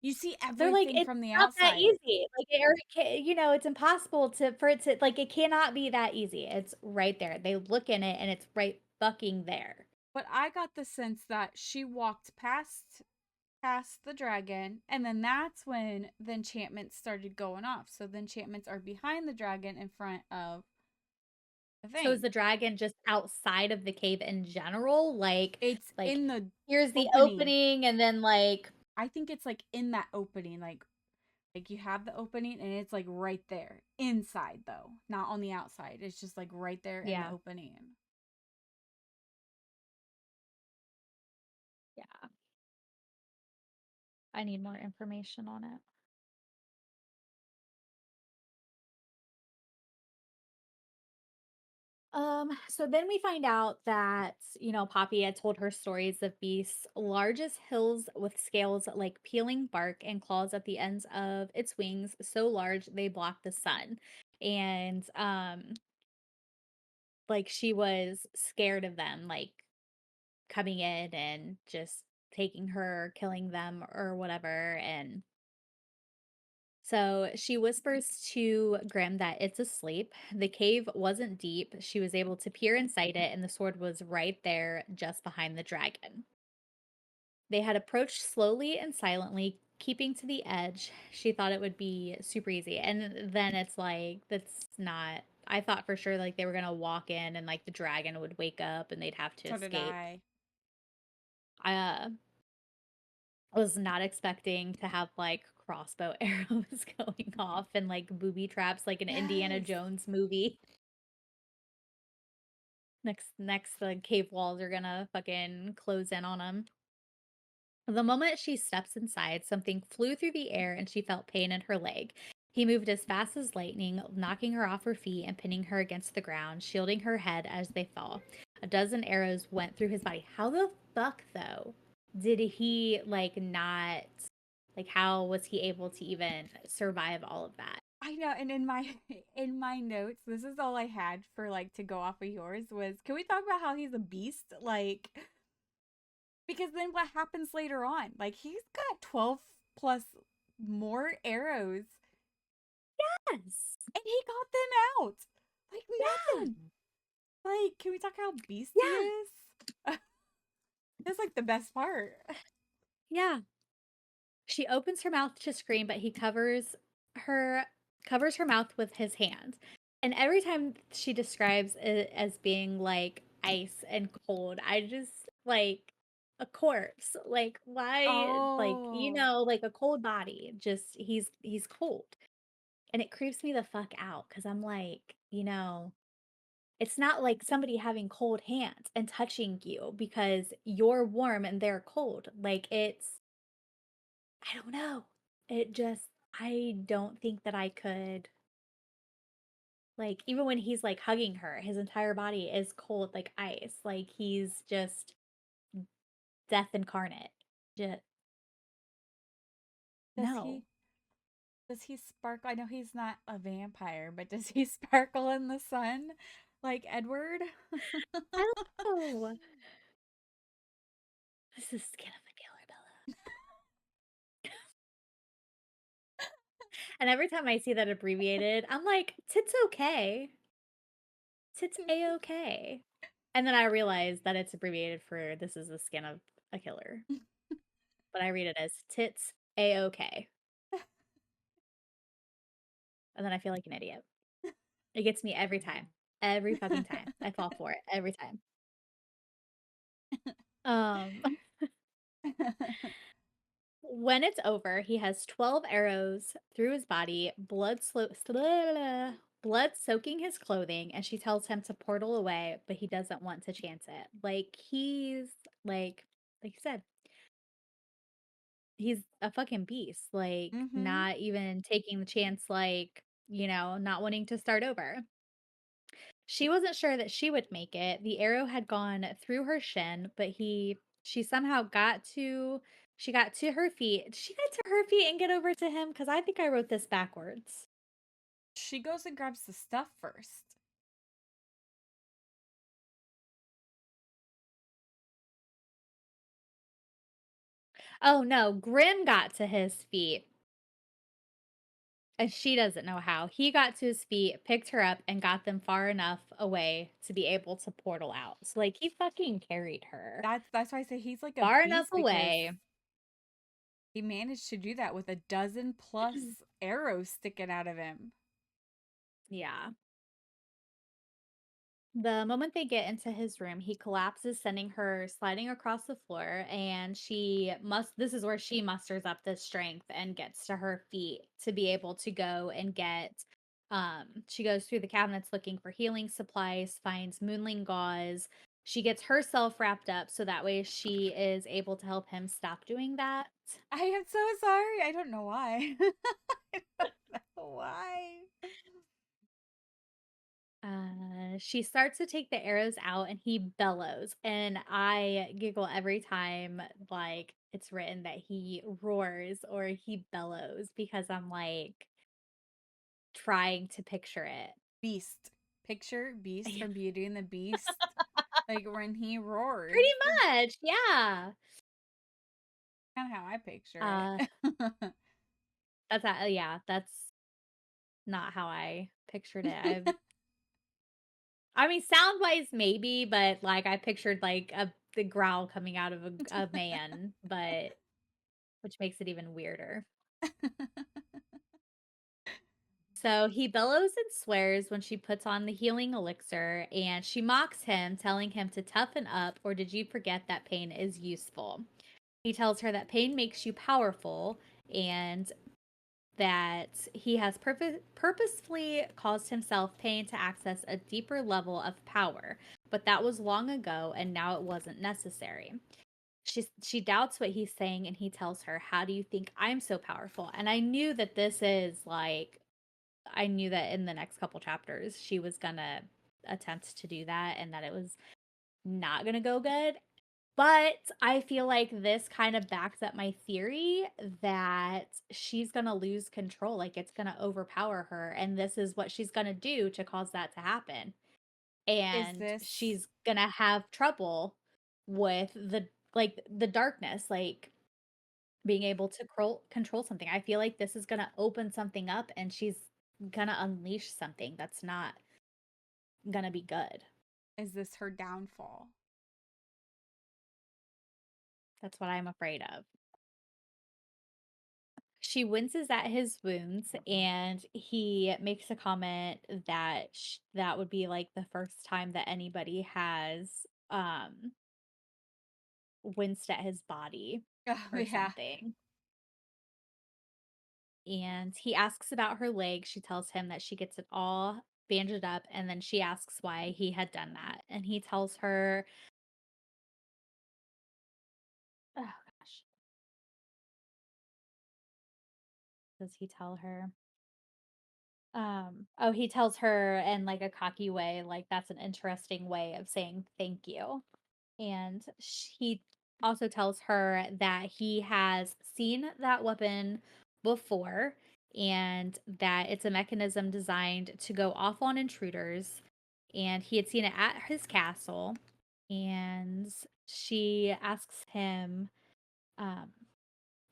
[SPEAKER 1] you see
[SPEAKER 2] they're like,
[SPEAKER 1] everything
[SPEAKER 2] "It's
[SPEAKER 1] from the
[SPEAKER 2] not that
[SPEAKER 1] outside.
[SPEAKER 2] easy." Like, or it it's impossible to for it to like, it cannot be that easy. It's right there. They look in it, and it's right fucking there.
[SPEAKER 1] But I got the sense that she walked past the dragon, and then that's when the enchantments started going off. So the enchantments are behind the dragon in front of the
[SPEAKER 2] So is
[SPEAKER 1] thing.
[SPEAKER 2] the dragon just outside of the cave in general?
[SPEAKER 1] It's
[SPEAKER 2] Like,
[SPEAKER 1] in the
[SPEAKER 2] here's the
[SPEAKER 1] opening.
[SPEAKER 2] opening, and then, like
[SPEAKER 1] I think it's like in that opening, like you have the opening and it's like right there. Inside though, not on the outside. It's just like right there in the
[SPEAKER 2] yeah,
[SPEAKER 1] opening.
[SPEAKER 2] yeah. I need more information on it. So then we find out that, Poppy had told her stories of beasts large as hills with scales like peeling bark and claws at the ends of its wings, so large they block the sun. And like she was scared of them, like coming in and just taking her, killing them or whatever. And so she whispers to Grim that it's asleep. The cave wasn't deep. She was able to peer inside it, and the sword was right there just behind the dragon. They had approached slowly and silently, keeping to the edge. She thought it would be super easy. And then it's like, that's not. I thought for sure like they were going to walk in and like the dragon would wake up and they'd have to
[SPEAKER 1] So did
[SPEAKER 2] escape.
[SPEAKER 1] I.
[SPEAKER 2] I was not expecting to have like crossbow arrows going off and like booby traps like an Indiana
[SPEAKER 1] Yes.
[SPEAKER 2] Jones movie. Next the cave walls are gonna fucking close in on them. The moment she steps inside, something flew through the air and she felt pain in her leg. He moved as fast as lightning, knocking her off her feet and pinning her against the ground, shielding her head as they fell. A dozen arrows went through his body. How the fuck, though, did he, like, not. Like, how was he able to even survive all of that?
[SPEAKER 1] I know, and in my notes, this is all I had for like to go off of yours was can we talk about how he's a beast? Like because then what happens later on? Like he's got 12 plus more arrows
[SPEAKER 2] Yes.
[SPEAKER 1] and he got them out. Like
[SPEAKER 2] Yeah.
[SPEAKER 1] nothing. Like can we talk how beast he
[SPEAKER 2] Yeah.
[SPEAKER 1] is? That's like the best part.
[SPEAKER 2] Yeah. She opens her mouth to scream, but he her covers her mouth with his hand. And every time she describes it as being like ice and cold, I just like a corpse. Like why like
[SPEAKER 1] Oh,
[SPEAKER 2] like a cold body. Just he's cold. And it creeps me the fuck out cuz I'm like, it's not like somebody having cold hands and touching you because you're warm and they're cold. Like I don't know. It just I don't think that I could like even when he's like hugging her, his entire body is cold like ice. Like he's just death incarnate. Just
[SPEAKER 1] does he
[SPEAKER 2] no.
[SPEAKER 1] sparkle? I know he's not a vampire, but does he sparkle in the sun like Edward?
[SPEAKER 2] I don't know. This is skin of the killer, Bella. And every time I see that abbreviated, I'm like, tits okay. Tits a okay. And then I realize that it's abbreviated for this is the skin of a killer. But I read it as tits a okay. And then I feel like an idiot. It gets me every time. Every fucking time. I fall for it every time. Um, when it's over, he has 12 arrows through his body, blood soaking his clothing, and she tells him to portal away, but he doesn't want to chance it. Like he's like you said, he's a fucking beast. Like
[SPEAKER 1] Mm-hmm.
[SPEAKER 2] not even taking the chance, like, not wanting to start over. She wasn't sure that she would make it. The arrow had gone through her shin, but she somehow got to her feet. Did she get to her feet and get over to him? Because I think I wrote this backwards.
[SPEAKER 1] She goes and grabs the stuff first.
[SPEAKER 2] Oh no, Grim got to his feet. And she doesn't know how. He got to his feet, picked her up, and got them far enough away to be able to portal out. So, like, he fucking carried her
[SPEAKER 1] That's why I say he's like a
[SPEAKER 2] far enough
[SPEAKER 1] beast because
[SPEAKER 2] away.
[SPEAKER 1] he managed to do that with a dozen plus arrows sticking out of him.
[SPEAKER 2] Yeah. The moment they get into his room, he collapses, sending her sliding across the floor. And this is where she musters up the strength and gets to her feet to be able to go and she goes through the cabinets looking for healing supplies, finds moonling gauze. She gets herself wrapped up so that way she is able to help him stop doing that.
[SPEAKER 1] I am so sorry. I don't know why. I don't know why.
[SPEAKER 2] She starts to take the arrows out and he bellows. And I giggle every time like it's written that he roars or he bellows because I'm like trying to picture it.
[SPEAKER 1] Beast. Picture Beast from Beauty and the Beast. Like when he roars.
[SPEAKER 2] Pretty much, yeah.
[SPEAKER 1] Kind of how I picture
[SPEAKER 2] Uh
[SPEAKER 1] it.
[SPEAKER 2] that's not how I pictured it. I mean sound wise maybe, but like I pictured like the growl coming out of a man, but which makes it even weirder. So he bellows and swears when she puts on the healing elixir, and she mocks him, telling him to toughen up, or did you forget that pain is useful? He tells her that pain makes you powerful and that he has purposefully caused himself pain to access a deeper level of power, but that was long ago and now it wasn't necessary. She doubts what he's saying and he tells her, "How do you think I'm so powerful?" And I knew that in the next couple chapters she was gonna attempt to do that and that it was not gonna go good. But I feel like this kind of backs up my theory that she's gonna lose control, like it's gonna overpower her, and this is what she's gonna do to cause that to happen.
[SPEAKER 1] Is
[SPEAKER 2] And
[SPEAKER 1] this
[SPEAKER 2] she's gonna have trouble with the darkness, like being able to control something. I feel like this is gonna open something up and she's gonna unleash something that's not gonna be good.
[SPEAKER 1] is this her downfall?
[SPEAKER 2] That's what I'm afraid of. She winces at his wounds and he makes a comment that that would be like the first time that anybody has winced at his body
[SPEAKER 1] Oh,
[SPEAKER 2] or
[SPEAKER 1] yeah.
[SPEAKER 2] something. And he asks about her leg. She tells him that she gets it all bandaged up and then she asks why he had done that. And he tells her, oh gosh, does he tell her? Oh, he tells her in like a cocky way, like that's an interesting way of saying thank you. And he also tells her that he has seen that weapon before and that it's a mechanism designed to go off on intruders. And he had seen it at his castle. And she asks him um,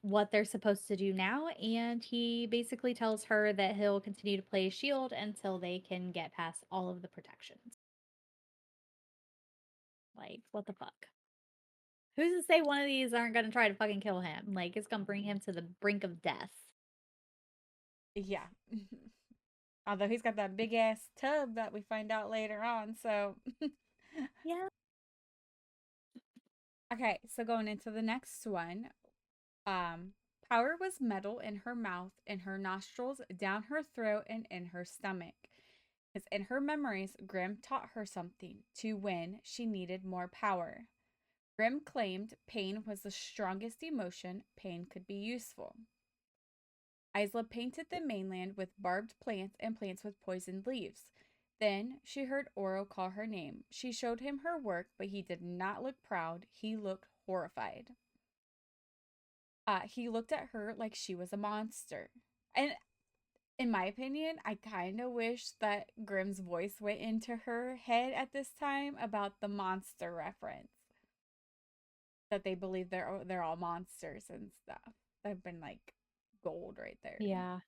[SPEAKER 2] what they're supposed to do now. And he basically tells her that he'll continue to play shield until they can get past all of the protections. Like, what the fuck? Who's to say one of these aren't gonna try to fucking kill him? Like, it's gonna bring him to the brink of death.
[SPEAKER 1] Yeah. Although he's got that big ass tub that we find out later on, so
[SPEAKER 2] Yeah.
[SPEAKER 1] okay, so going into the next one, um power was metal in her mouth, in her nostrils, down her throat, and in her stomach. Because in her memories, Grim taught her something to win, she needed more power. Grim claimed pain was the strongest emotion, pain could be useful. Isla painted the mainland with barbed plants and plants with poisoned leaves. Then she heard Oro call her name. She showed him her work, but he did not look proud. He looked horrified. He looked at her like she was a monster. And in my opinion, I kind of wish that Grimm's voice went into her head at this time about the monster reference. That they believe they're all monsters and stuff. That've been like gold right there.
[SPEAKER 2] Yeah.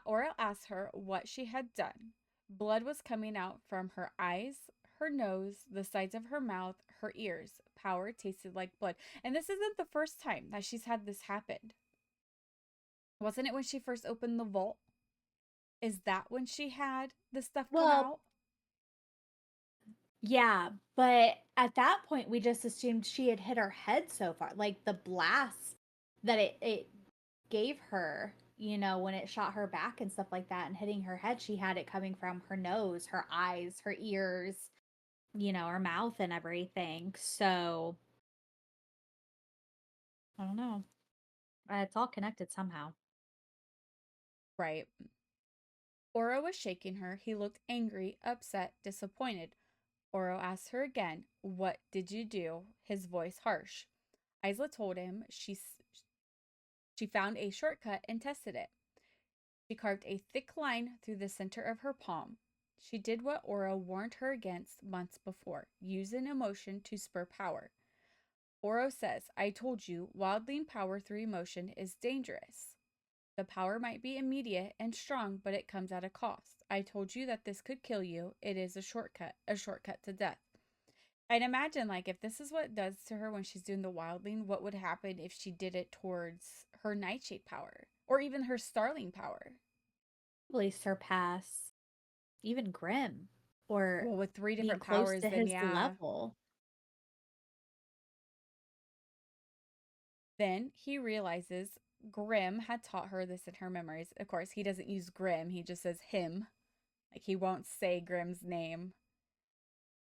[SPEAKER 1] Aurel asked her what she had done. Blood was coming out from her eyes, her nose, the sides of her mouth, her ears. Power tasted like blood. And this isn't the first time that she's had this happen. Wasn't it when she first opened the vault? Is that when she had the stuff come
[SPEAKER 2] Well,
[SPEAKER 1] out?
[SPEAKER 2] yeah, but at that point we just assumed she had hit her head so far. Like the blast that it gave her, when it shot her back and stuff like that and hitting her head, she had it coming from her nose, her eyes, her ears, her mouth and everything. So, I don't know. It's all connected somehow.
[SPEAKER 1] Right. Oro was shaking her. He looked angry, upset, disappointed. Oro asked her again, "What did you do?" His voice harsh. Isla told him she found a shortcut and tested it. She carved a thick line through the center of her palm. She did what Oro warned her against months before, use an emotion to spur power. Oro says, "I told you, wildling power through emotion is dangerous. The power might be immediate and strong, but it comes at a cost. I told you that this could kill you. It is a shortcut to death." I'd imagine, like, if this is what it does to her when she's doing the wildling, what would happen if she did it towards her nightshade power or even her starling power?
[SPEAKER 2] Probably surpass even Grim or
[SPEAKER 1] Well, with three
[SPEAKER 2] be
[SPEAKER 1] different
[SPEAKER 2] close
[SPEAKER 1] powers,
[SPEAKER 2] to
[SPEAKER 1] then
[SPEAKER 2] his
[SPEAKER 1] yeah.
[SPEAKER 2] level.
[SPEAKER 1] Then he realizes Grim had taught her this in her memories. Of course, he doesn't use Grim, he just says him. Like, he won't say Grim's name.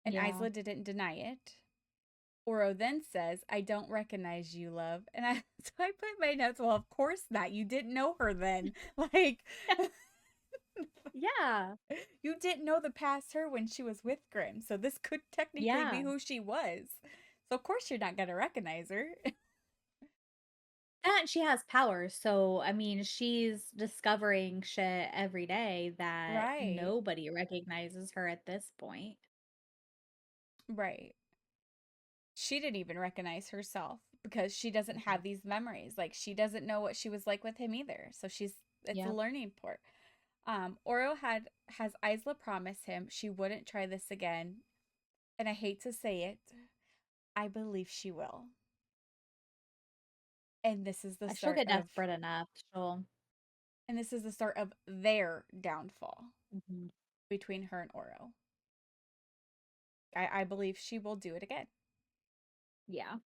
[SPEAKER 1] And
[SPEAKER 2] Yeah.
[SPEAKER 1] Isla didn't deny it. Oro then says, "I don't recognize you, love." And so I put my notes, well, of course not. You didn't know her then. Like,
[SPEAKER 2] Yeah.
[SPEAKER 1] you didn't know the past her when she was with Grim. So this could technically be
[SPEAKER 2] Yeah.
[SPEAKER 1] who she was. So, of course, you're not going to recognize her.
[SPEAKER 2] And she has powers, so, I mean, she's discovering shit every day that
[SPEAKER 1] Right.
[SPEAKER 2] nobody recognizes her at this point.
[SPEAKER 1] Right. She didn't even recognize herself because she doesn't
[SPEAKER 2] Mhm.
[SPEAKER 1] have these memories. Like, she doesn't know what she was like with him either. So it's a
[SPEAKER 2] Yep.
[SPEAKER 1] learning part. Oro has Isla promised him she wouldn't try this again, and I hate to say it, I believe she will. And this is the
[SPEAKER 2] She'll
[SPEAKER 1] start
[SPEAKER 2] get
[SPEAKER 1] of
[SPEAKER 2] desperate enough, she'll
[SPEAKER 1] and this is the start of their downfall
[SPEAKER 2] Mhm.
[SPEAKER 1] between her and Oro. I believe she will do it again
[SPEAKER 2] Yeah.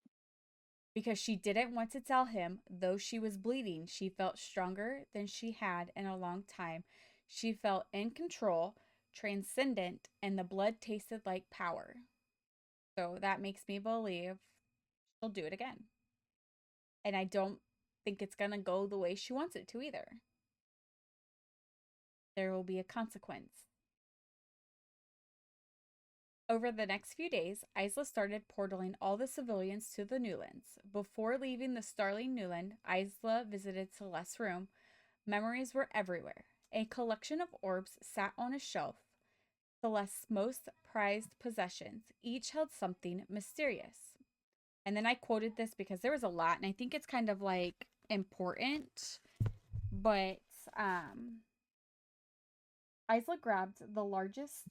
[SPEAKER 1] because she didn't want to tell him, though she was bleeding, she felt stronger than she had in a long time. She felt in control, transcendent, and the blood tasted like power. So that makes me believe she'll do it again. And I don't think it's going to go the way she wants it to either. There will be a consequence. Over the next few days, Isla started portaling all the civilians to the Newlands. Before leaving the Starling Newland, Isla visited Celeste's room. Memories were everywhere. A collection of orbs sat on a shelf, Celeste's most prized possessions. Each held something mysterious. And then I quoted this because there was a lot, and I think it's kind of like important. But um, Isla grabbed the largest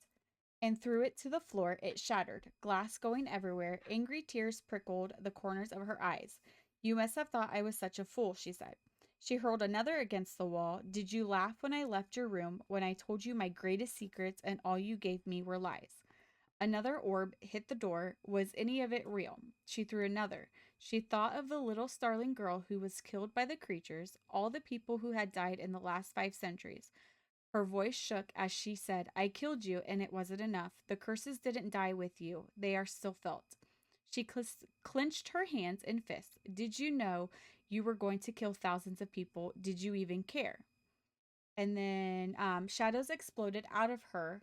[SPEAKER 1] and threw it to the floor. It shattered, glass going everywhere. Angry tears prickled the corners of her eyes. "You must have thought I was such a fool," she said. She hurled another against the wall. "Did you laugh when I left your room, when I told you my greatest secrets and all you gave me were lies?" Another orb hit the door. Was any of it real? She threw another. She thought of the little starling girl who was killed by the creatures, all the people who had died in the last 5 centuries. Her voice shook as she said, "I killed you, and it wasn't enough. The curses didn't die with you, they are still felt." She clenched her hands and fists. "Did you know you were going to kill thousands of people? Did you even care?" And then shadows exploded out of her.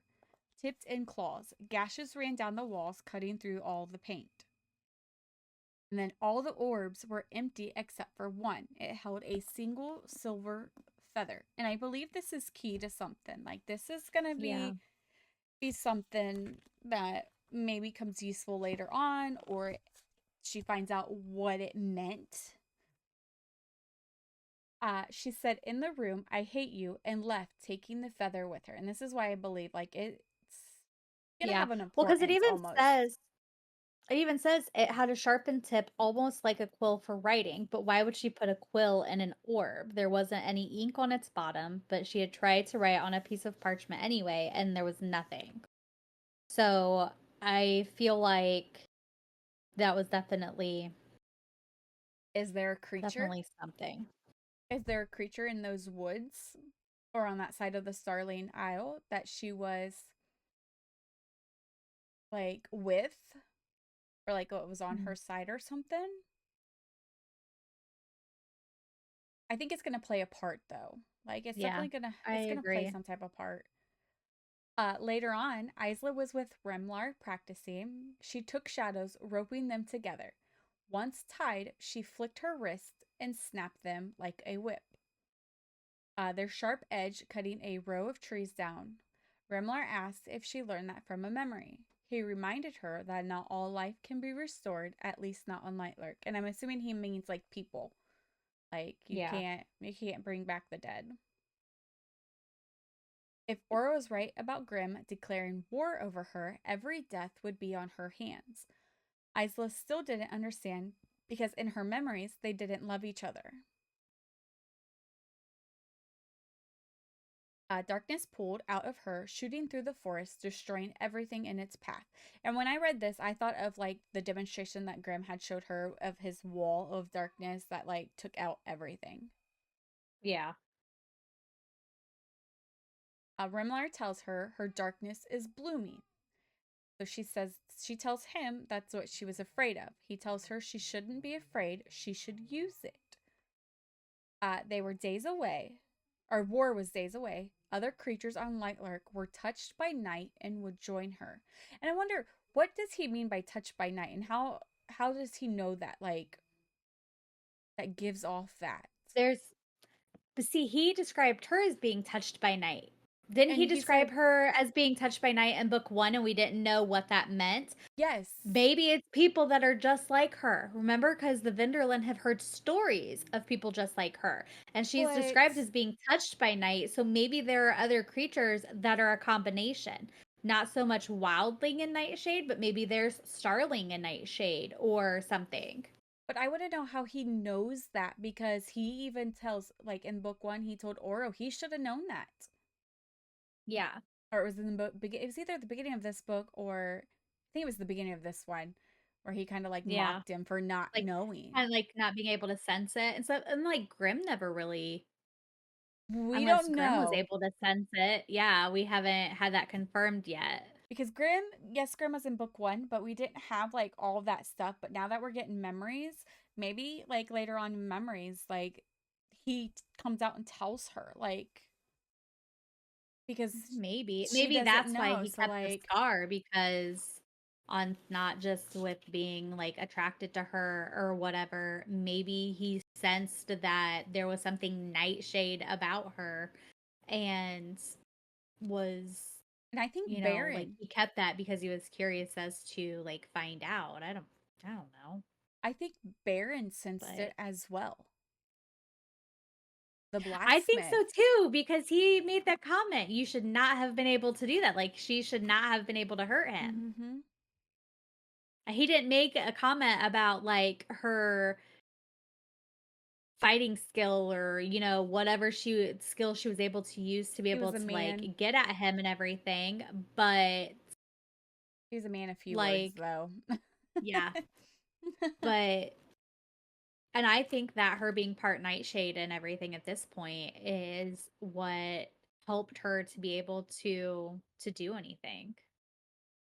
[SPEAKER 1] tipped in claws. Gashes ran down the walls, cutting through all the paint. And then all the orbs were empty except for one. It held a single silver feather. And I believe this is key to something. Like this is gonna
[SPEAKER 2] Yeah.
[SPEAKER 1] be something that maybe comes useful later on, or she finds out what it meant. She said in the room, "I hate you," and left, taking the feather with her. And this is why I believe like it's gonna
[SPEAKER 2] Yeah.
[SPEAKER 1] have an
[SPEAKER 2] Well, because
[SPEAKER 1] importance almost.
[SPEAKER 2] it even says it had a sharpened tip almost like a quill for writing, but why would she put a quill in an orb? There wasn't any ink on its bottom, but she had tried to write on a piece of parchment anyway, and there was nothing. So I feel like that was
[SPEAKER 1] Is there a creature?
[SPEAKER 2] definitely something.
[SPEAKER 1] Is there a creature in those woods or on that side of the Starling Isle that she was like with, or like what was on
[SPEAKER 2] Mm.
[SPEAKER 1] her side or something? I think it's gonna play a part though. Like it's
[SPEAKER 2] Yeah,
[SPEAKER 1] definitely gonna
[SPEAKER 2] I
[SPEAKER 1] it's gonna play
[SPEAKER 2] agree.
[SPEAKER 1] some type of part. Later on, Isla was with Remlar practicing. She took shadows, roping them together. Once tied, she flicked her wrists and snapped them like a whip. Their sharp edge cutting a row of trees down. Remlar asked if she learned that from a memory. He reminded her that not all life can be restored, at least not on Lightlurk. And I'm assuming he means like people. Like
[SPEAKER 2] Yeah.
[SPEAKER 1] you can't bring back the dead. If Aura was right about Grim declaring war over her, every death would be on her hands. Isla still didn't understand because in her memories they didn't love each other. Darkness pulled out of her, shooting through the forest, destroying everything in its path. And when I read this, I thought of like the demonstration that Grim had showed her of his wall of darkness that like took out everything.
[SPEAKER 2] Yeah.
[SPEAKER 1] Remlar tells her her darkness is blooming. So she tells him that's what she was afraid of. He tells her she shouldn't be afraid, she should use it. They were days away, or war was days away. Other creatures on Lightlurk were touched by night and would join her. And I wonder, what does he mean by touched by night, and how does he know that? Like that gives off that.
[SPEAKER 2] There's But see, he described her as being touched by night. Didn't
[SPEAKER 1] And
[SPEAKER 2] he
[SPEAKER 1] he
[SPEAKER 2] describe
[SPEAKER 1] said,
[SPEAKER 2] her as being touched by night in book 1 and we didn't know what that meant?
[SPEAKER 1] yes,
[SPEAKER 2] Maybe it's people that are just like her. Remember? Because the Vinderland have heard stories of people just like her. And she's
[SPEAKER 1] but
[SPEAKER 2] described as being touched by night. So maybe there are other creatures that are a combination. Not so much Wildling and Nightshade, but maybe there's Starling and Nightshade or something.
[SPEAKER 1] but I want to know how he knows that, because he even tells, like in book one, he told Oro he should have known that.
[SPEAKER 2] Yeah.
[SPEAKER 1] Or it was in the book. It was either the beginning of this book, or I think it was the beginning of this one, where he kind of like
[SPEAKER 2] Yeah.
[SPEAKER 1] mocked him for not
[SPEAKER 2] Like,
[SPEAKER 1] knowing.
[SPEAKER 2] kinda like not being able to sense it and stuff, and, like, Grim never really
[SPEAKER 1] We
[SPEAKER 2] unless
[SPEAKER 1] don't
[SPEAKER 2] Grim was
[SPEAKER 1] know,
[SPEAKER 2] able to sense it. Yeah, we haven't had that confirmed yet.
[SPEAKER 1] because Grim, yes, Grim was in book one, but we didn't have like all of that stuff. But now that we're getting memories, maybe like later on in memories, like comes out and tells her, like, because
[SPEAKER 2] Maybe.
[SPEAKER 1] she
[SPEAKER 2] Maybe
[SPEAKER 1] doesn't
[SPEAKER 2] that's why
[SPEAKER 1] know.
[SPEAKER 2] he
[SPEAKER 1] So
[SPEAKER 2] kept the
[SPEAKER 1] like,
[SPEAKER 2] scar because on not just with being, like, attracted to her or whatever, maybe he sensed that there was something Nightshade about her and was,
[SPEAKER 1] and I think Baron,
[SPEAKER 2] he kept that because he was curious as to, like, find out. I don't know,
[SPEAKER 1] I think Baron sensed
[SPEAKER 2] but
[SPEAKER 1] it as well. The
[SPEAKER 2] I think
[SPEAKER 1] blacksmith.
[SPEAKER 2] so too, because he made that comment, "You should not have been able to do that." Like, she should not have been able to hurt him.
[SPEAKER 1] Mm-hmm.
[SPEAKER 2] He didn't make a comment about, like, her fighting skill or, whatever skill she was able to use to be
[SPEAKER 1] He
[SPEAKER 2] able
[SPEAKER 1] was a
[SPEAKER 2] to,
[SPEAKER 1] man.
[SPEAKER 2] like, get at him and everything, but,
[SPEAKER 1] He was a man of few words,
[SPEAKER 2] like,
[SPEAKER 1] though.
[SPEAKER 2] yeah, but and I think that her being part Nightshade and everything at this point is what helped her to be able to do anything.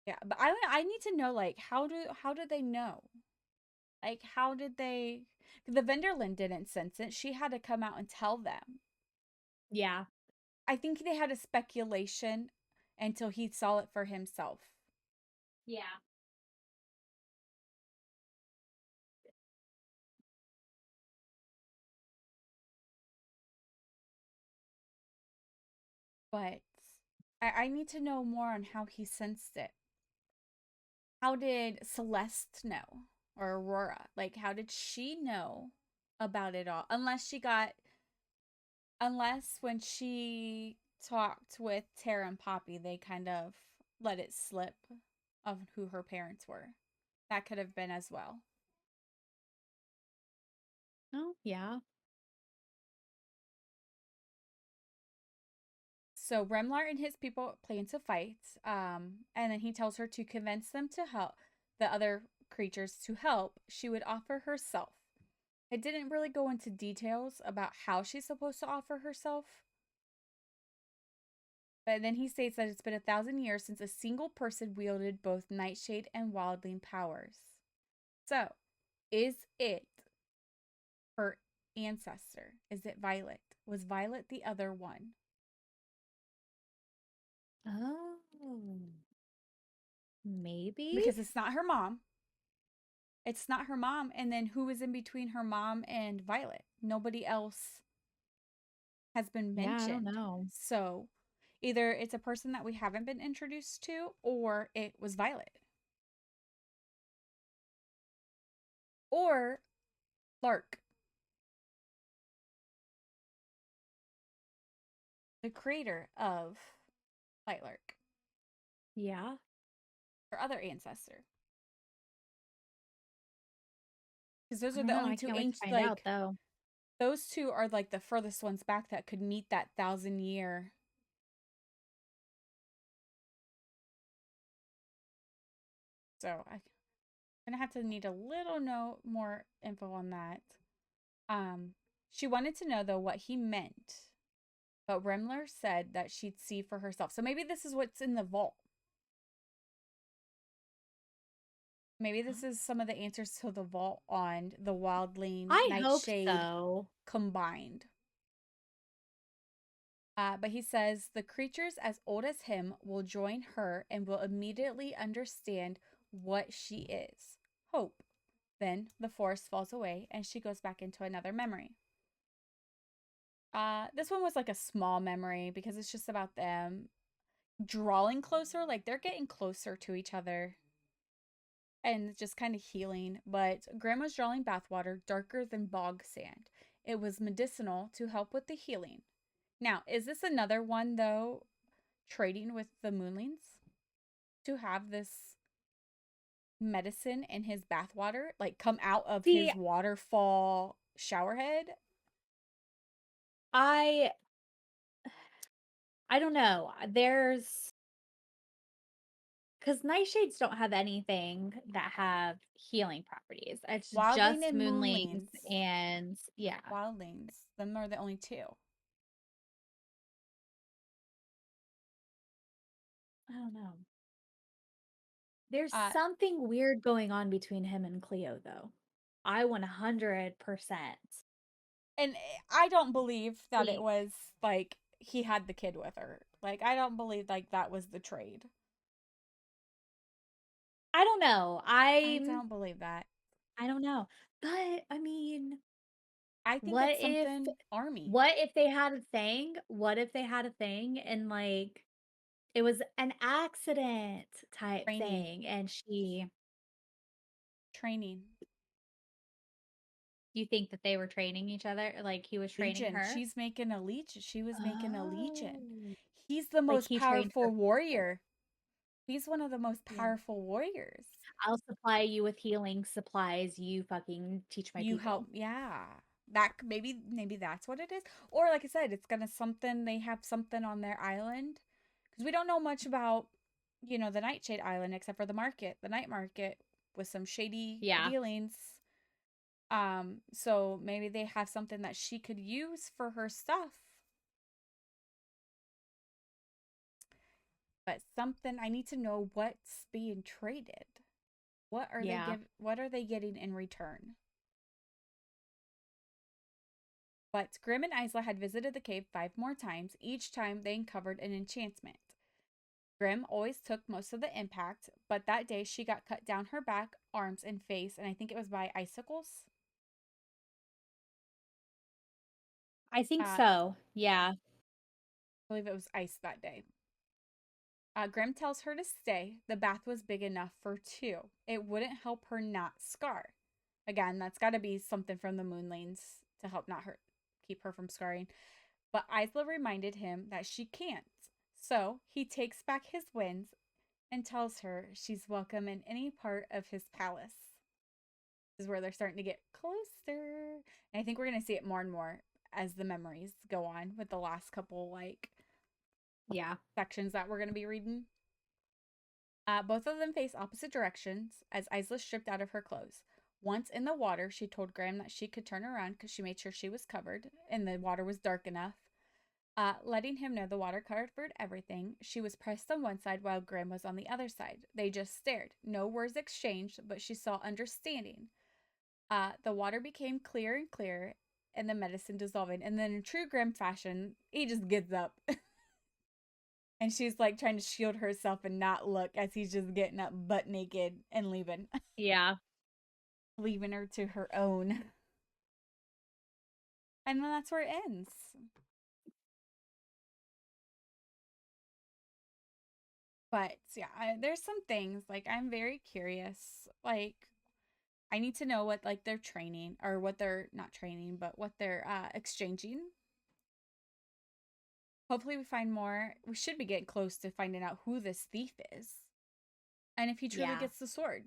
[SPEAKER 1] Yeah, but I need to know, like, how do they know? Like, how did they? The Venderlin didn't sense it. She had to come out and tell them.
[SPEAKER 2] Yeah.
[SPEAKER 1] I think they had a speculation, until he saw it for himself.
[SPEAKER 2] Yeah.
[SPEAKER 1] But I need to know more on how he sensed it. How did Celeste know? Or Aurora? Like, how did she know about it all? Unless when she talked with Tara and Poppy, they kind of let it slip of who her parents were. That could have been as well.
[SPEAKER 2] Oh, yeah.
[SPEAKER 1] So Remlar and his people plan to fight, and then he tells her to convince them to help the other creatures to help. She would offer herself. It didn't really go into details about how she's supposed to offer herself. But then he states that it's been 1,000 years since a single person wielded both Nightshade and Wildling powers. So, is it her ancestor? Is it Violet? Was Violet the other one?
[SPEAKER 2] Oh, maybe.
[SPEAKER 1] Because it's not her mom. It's not her mom. And then who is in between her mom and Violet? Nobody else has been
[SPEAKER 2] Yeah, I don't
[SPEAKER 1] mentioned.
[SPEAKER 2] know.
[SPEAKER 1] So either it's a person that we haven't been introduced to, or it was Violet. Or Lark, the creator of Light Lark,
[SPEAKER 2] Yeah.
[SPEAKER 1] her other ancestor. Because those
[SPEAKER 2] I
[SPEAKER 1] are
[SPEAKER 2] don't
[SPEAKER 1] the
[SPEAKER 2] know.
[SPEAKER 1] only
[SPEAKER 2] I
[SPEAKER 1] two
[SPEAKER 2] can't wait to
[SPEAKER 1] ancient,
[SPEAKER 2] find out
[SPEAKER 1] like,
[SPEAKER 2] though.
[SPEAKER 1] those two are like the furthest ones back that could meet that 1,000 year. So I'm gonna have to need a little more info on that. Um, she wanted to know though what he meant, but Remler said that she'd see for herself. So maybe this is what's in the vault. Maybe this is some of the answers to the vault on the Wildling
[SPEAKER 2] I hope
[SPEAKER 1] Nightshade
[SPEAKER 2] so.
[SPEAKER 1] combined. But he says the creatures as old as him will join her and will immediately understand what she is. Hope. Then the forest falls away and she goes back into another memory. This one was like a small memory because it's just about them drawing closer, like they're getting closer to each other and just kind of healing. But Grandma's drawing bathwater darker than bog sand. It was medicinal to help with the healing. Now, is this another one though, trading with the Moonlings to have this medicine in his bathwater, like come out of
[SPEAKER 2] See,
[SPEAKER 1] his waterfall shower head?
[SPEAKER 2] I I don't know. There's because nightshades don't have anything that have healing properties. It's
[SPEAKER 1] Wildling
[SPEAKER 2] just
[SPEAKER 1] and
[SPEAKER 2] moonlings
[SPEAKER 1] Moonlings.
[SPEAKER 2] and yeah,
[SPEAKER 1] Wildlings. Them are the only two.
[SPEAKER 2] I don't know. There's
[SPEAKER 1] Uh,
[SPEAKER 2] something weird going on between him and Cleo though. I 100%
[SPEAKER 1] and I don't believe that it
[SPEAKER 2] think.
[SPEAKER 1] was like he had the kid with her. Like I don't believe like that was the trade.
[SPEAKER 2] I don't know.
[SPEAKER 1] I don't believe that.
[SPEAKER 2] I don't know. But I mean,
[SPEAKER 1] I think
[SPEAKER 2] what
[SPEAKER 1] it's
[SPEAKER 2] if
[SPEAKER 1] something army.
[SPEAKER 2] what if they had a thing? What if they had a thing and like it was an accident type
[SPEAKER 1] Training.
[SPEAKER 2] thing and she
[SPEAKER 1] Training.
[SPEAKER 2] you think that they were training each other like he was training
[SPEAKER 1] Legion.
[SPEAKER 2] her?
[SPEAKER 1] She's making a legion. She was making a legion.
[SPEAKER 2] Oh.
[SPEAKER 1] He's the
[SPEAKER 2] Like
[SPEAKER 1] most
[SPEAKER 2] he trained
[SPEAKER 1] powerful
[SPEAKER 2] her.
[SPEAKER 1] warrior. He's one of the most
[SPEAKER 2] Yeah.
[SPEAKER 1] powerful warriors.
[SPEAKER 2] I'll supply you with healing supplies. You fucking teach my
[SPEAKER 1] You help,
[SPEAKER 2] people.
[SPEAKER 1] yeah. That maybe that's what it is. Or like I said, it's gonna something they have something on their island because we don't know much about the Nightshade Island except for the market, the night market with some shady
[SPEAKER 2] Yeah.
[SPEAKER 1] dealings. So maybe they have something that she could use for her stuff. But something I need to know what's being traded.
[SPEAKER 2] Yeah.
[SPEAKER 1] What are they getting in return? But Grim and Isla had visited the cave 5 more times. Each time they uncovered an enchantment. Grim always took most of the impact, but that day she got cut down her back, arms, and face, and I think it was by icicles.
[SPEAKER 2] I think
[SPEAKER 1] I
[SPEAKER 2] so. Yeah.
[SPEAKER 1] believe it was ice that day. Grim tells her to stay. The bath was big enough for two. It wouldn't help her not scar. Again, that's got to be something from the moonlanes to help not hurt, keep her from scarring. But Isla reminded him that she can't. So he takes back his winds and tells her she's welcome in any part of his palace. This is where they're starting to get closer. And I think we're going to see it more and more as the memories go on with the last couple, like,
[SPEAKER 2] Yeah.
[SPEAKER 1] sections that we're going to be reading. Both of them face opposite directions as Isla stripped out of her clothes. Once in the water, she told Graham that she could turn around because she made sure she was covered and the water was dark enough. Letting him know the water covered everything, she was pressed on one side while Graham was on the other side. They just stared. No words exchanged, but she saw understanding. The water became clearer and clearer, and the medicine dissolving. And then, in true Grim fashion, he just gets up. And she's like trying to shield herself and not look as he's just getting up butt naked and leaving.
[SPEAKER 2] Yeah.
[SPEAKER 1] Leaving her to her own. And then that's where it ends. But yeah, there's some things like I'm very curious. Like, I need to know what like they're training or what they're not training, but what they're exchanging. Hopefully, we find more. We should be getting close to finding out who this thief is and if he truly
[SPEAKER 2] Yeah.
[SPEAKER 1] gets the sword.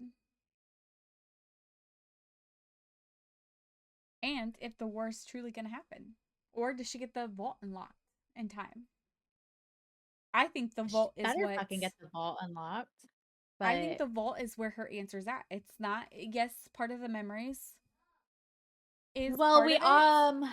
[SPEAKER 1] And if the war is truly going to happen. Or does she get the vault unlocked in time? I think the
[SPEAKER 2] She
[SPEAKER 1] vault is
[SPEAKER 2] better fucking
[SPEAKER 1] what's.
[SPEAKER 2] get the vault unlocked.
[SPEAKER 1] I think
[SPEAKER 2] But
[SPEAKER 1] the vault is where her answer's at. It's not, yes, part of the memories is
[SPEAKER 2] well,
[SPEAKER 1] part
[SPEAKER 2] we
[SPEAKER 1] of it.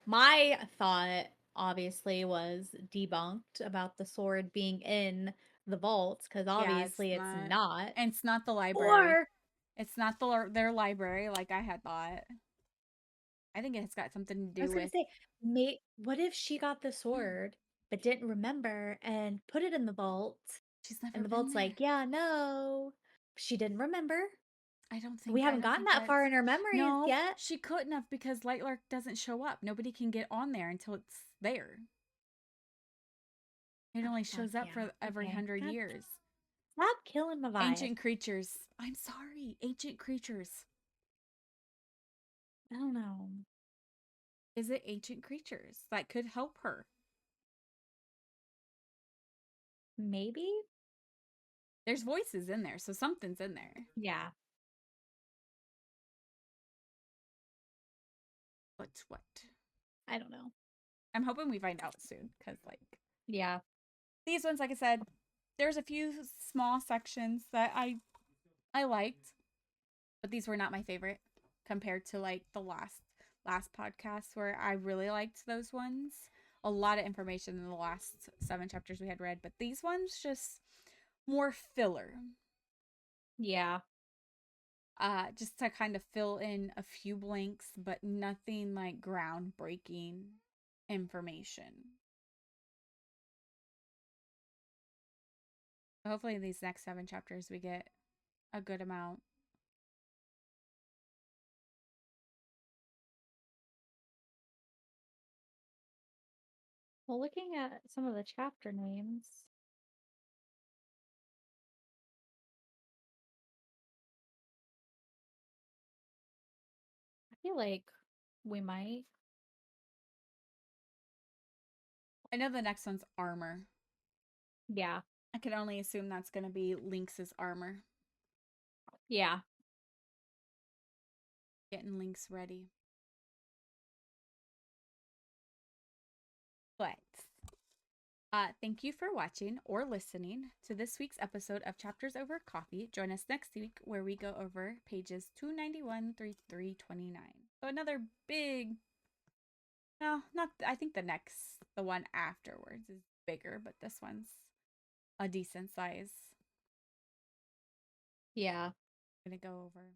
[SPEAKER 2] my thought obviously was debunked about the sword being in the vaults because
[SPEAKER 1] Yeah, it's
[SPEAKER 2] obviously it's
[SPEAKER 1] not.
[SPEAKER 2] not.
[SPEAKER 1] And it's not the library.
[SPEAKER 2] Or
[SPEAKER 1] It's not their library like I had thought. I think it's got something to
[SPEAKER 2] I
[SPEAKER 1] do
[SPEAKER 2] was gonna
[SPEAKER 1] with.
[SPEAKER 2] say, what if she got the sword but didn't remember and put it in the vault,
[SPEAKER 1] She's never
[SPEAKER 2] and the
[SPEAKER 1] been
[SPEAKER 2] vault's
[SPEAKER 1] there.
[SPEAKER 2] like, yeah, no, she didn't remember. We
[SPEAKER 1] I
[SPEAKER 2] haven't
[SPEAKER 1] don't
[SPEAKER 2] gotten
[SPEAKER 1] think
[SPEAKER 2] that far
[SPEAKER 1] that's.
[SPEAKER 2] in our memories
[SPEAKER 1] No,
[SPEAKER 2] yet.
[SPEAKER 1] she couldn't have because Lightlark doesn't show up. Nobody can get on there until it's there. It
[SPEAKER 2] Oh,
[SPEAKER 1] only
[SPEAKER 2] fuck
[SPEAKER 1] shows up
[SPEAKER 2] yeah.
[SPEAKER 1] for every
[SPEAKER 2] Okay.
[SPEAKER 1] 100
[SPEAKER 2] God,
[SPEAKER 1] years.
[SPEAKER 2] stop killing my vibe.
[SPEAKER 1] Ancient creatures. I'm sorry. Ancient creatures.
[SPEAKER 2] I don't know.
[SPEAKER 1] Is it ancient creatures that could help her?
[SPEAKER 2] Maybe?
[SPEAKER 1] There's voices in there, so something's in there.
[SPEAKER 2] Yeah.
[SPEAKER 1] But what?
[SPEAKER 2] I don't know.
[SPEAKER 1] I'm hoping we find out soon because, like,
[SPEAKER 2] Yeah.
[SPEAKER 1] these ones, like I said, there's a few small sections that I liked, but these were not my favorite compared to like the last podcast where I really liked those ones. A lot of information in the last 7 chapters we had read, but these ones just more filler.
[SPEAKER 2] Yeah.
[SPEAKER 1] Just to kind of fill in a few blanks, but nothing like groundbreaking information. Hopefully, in these next 7 chapters, we get a good amount.
[SPEAKER 2] Well, looking at some of the chapter names, I feel like we might.
[SPEAKER 1] I know the next one's armor.
[SPEAKER 2] Yeah.
[SPEAKER 1] I can only assume that's going to be Lynx's armor.
[SPEAKER 2] Yeah.
[SPEAKER 1] Getting Lynx ready. But thank you for watching or listening to this week's episode of Chapters Over Coffee. Join us next week where we go over pages 291 through 329. So another big, no, not, I think the one afterwards is bigger, but this one's a decent size.
[SPEAKER 2] Yeah.
[SPEAKER 1] I'm going to go over.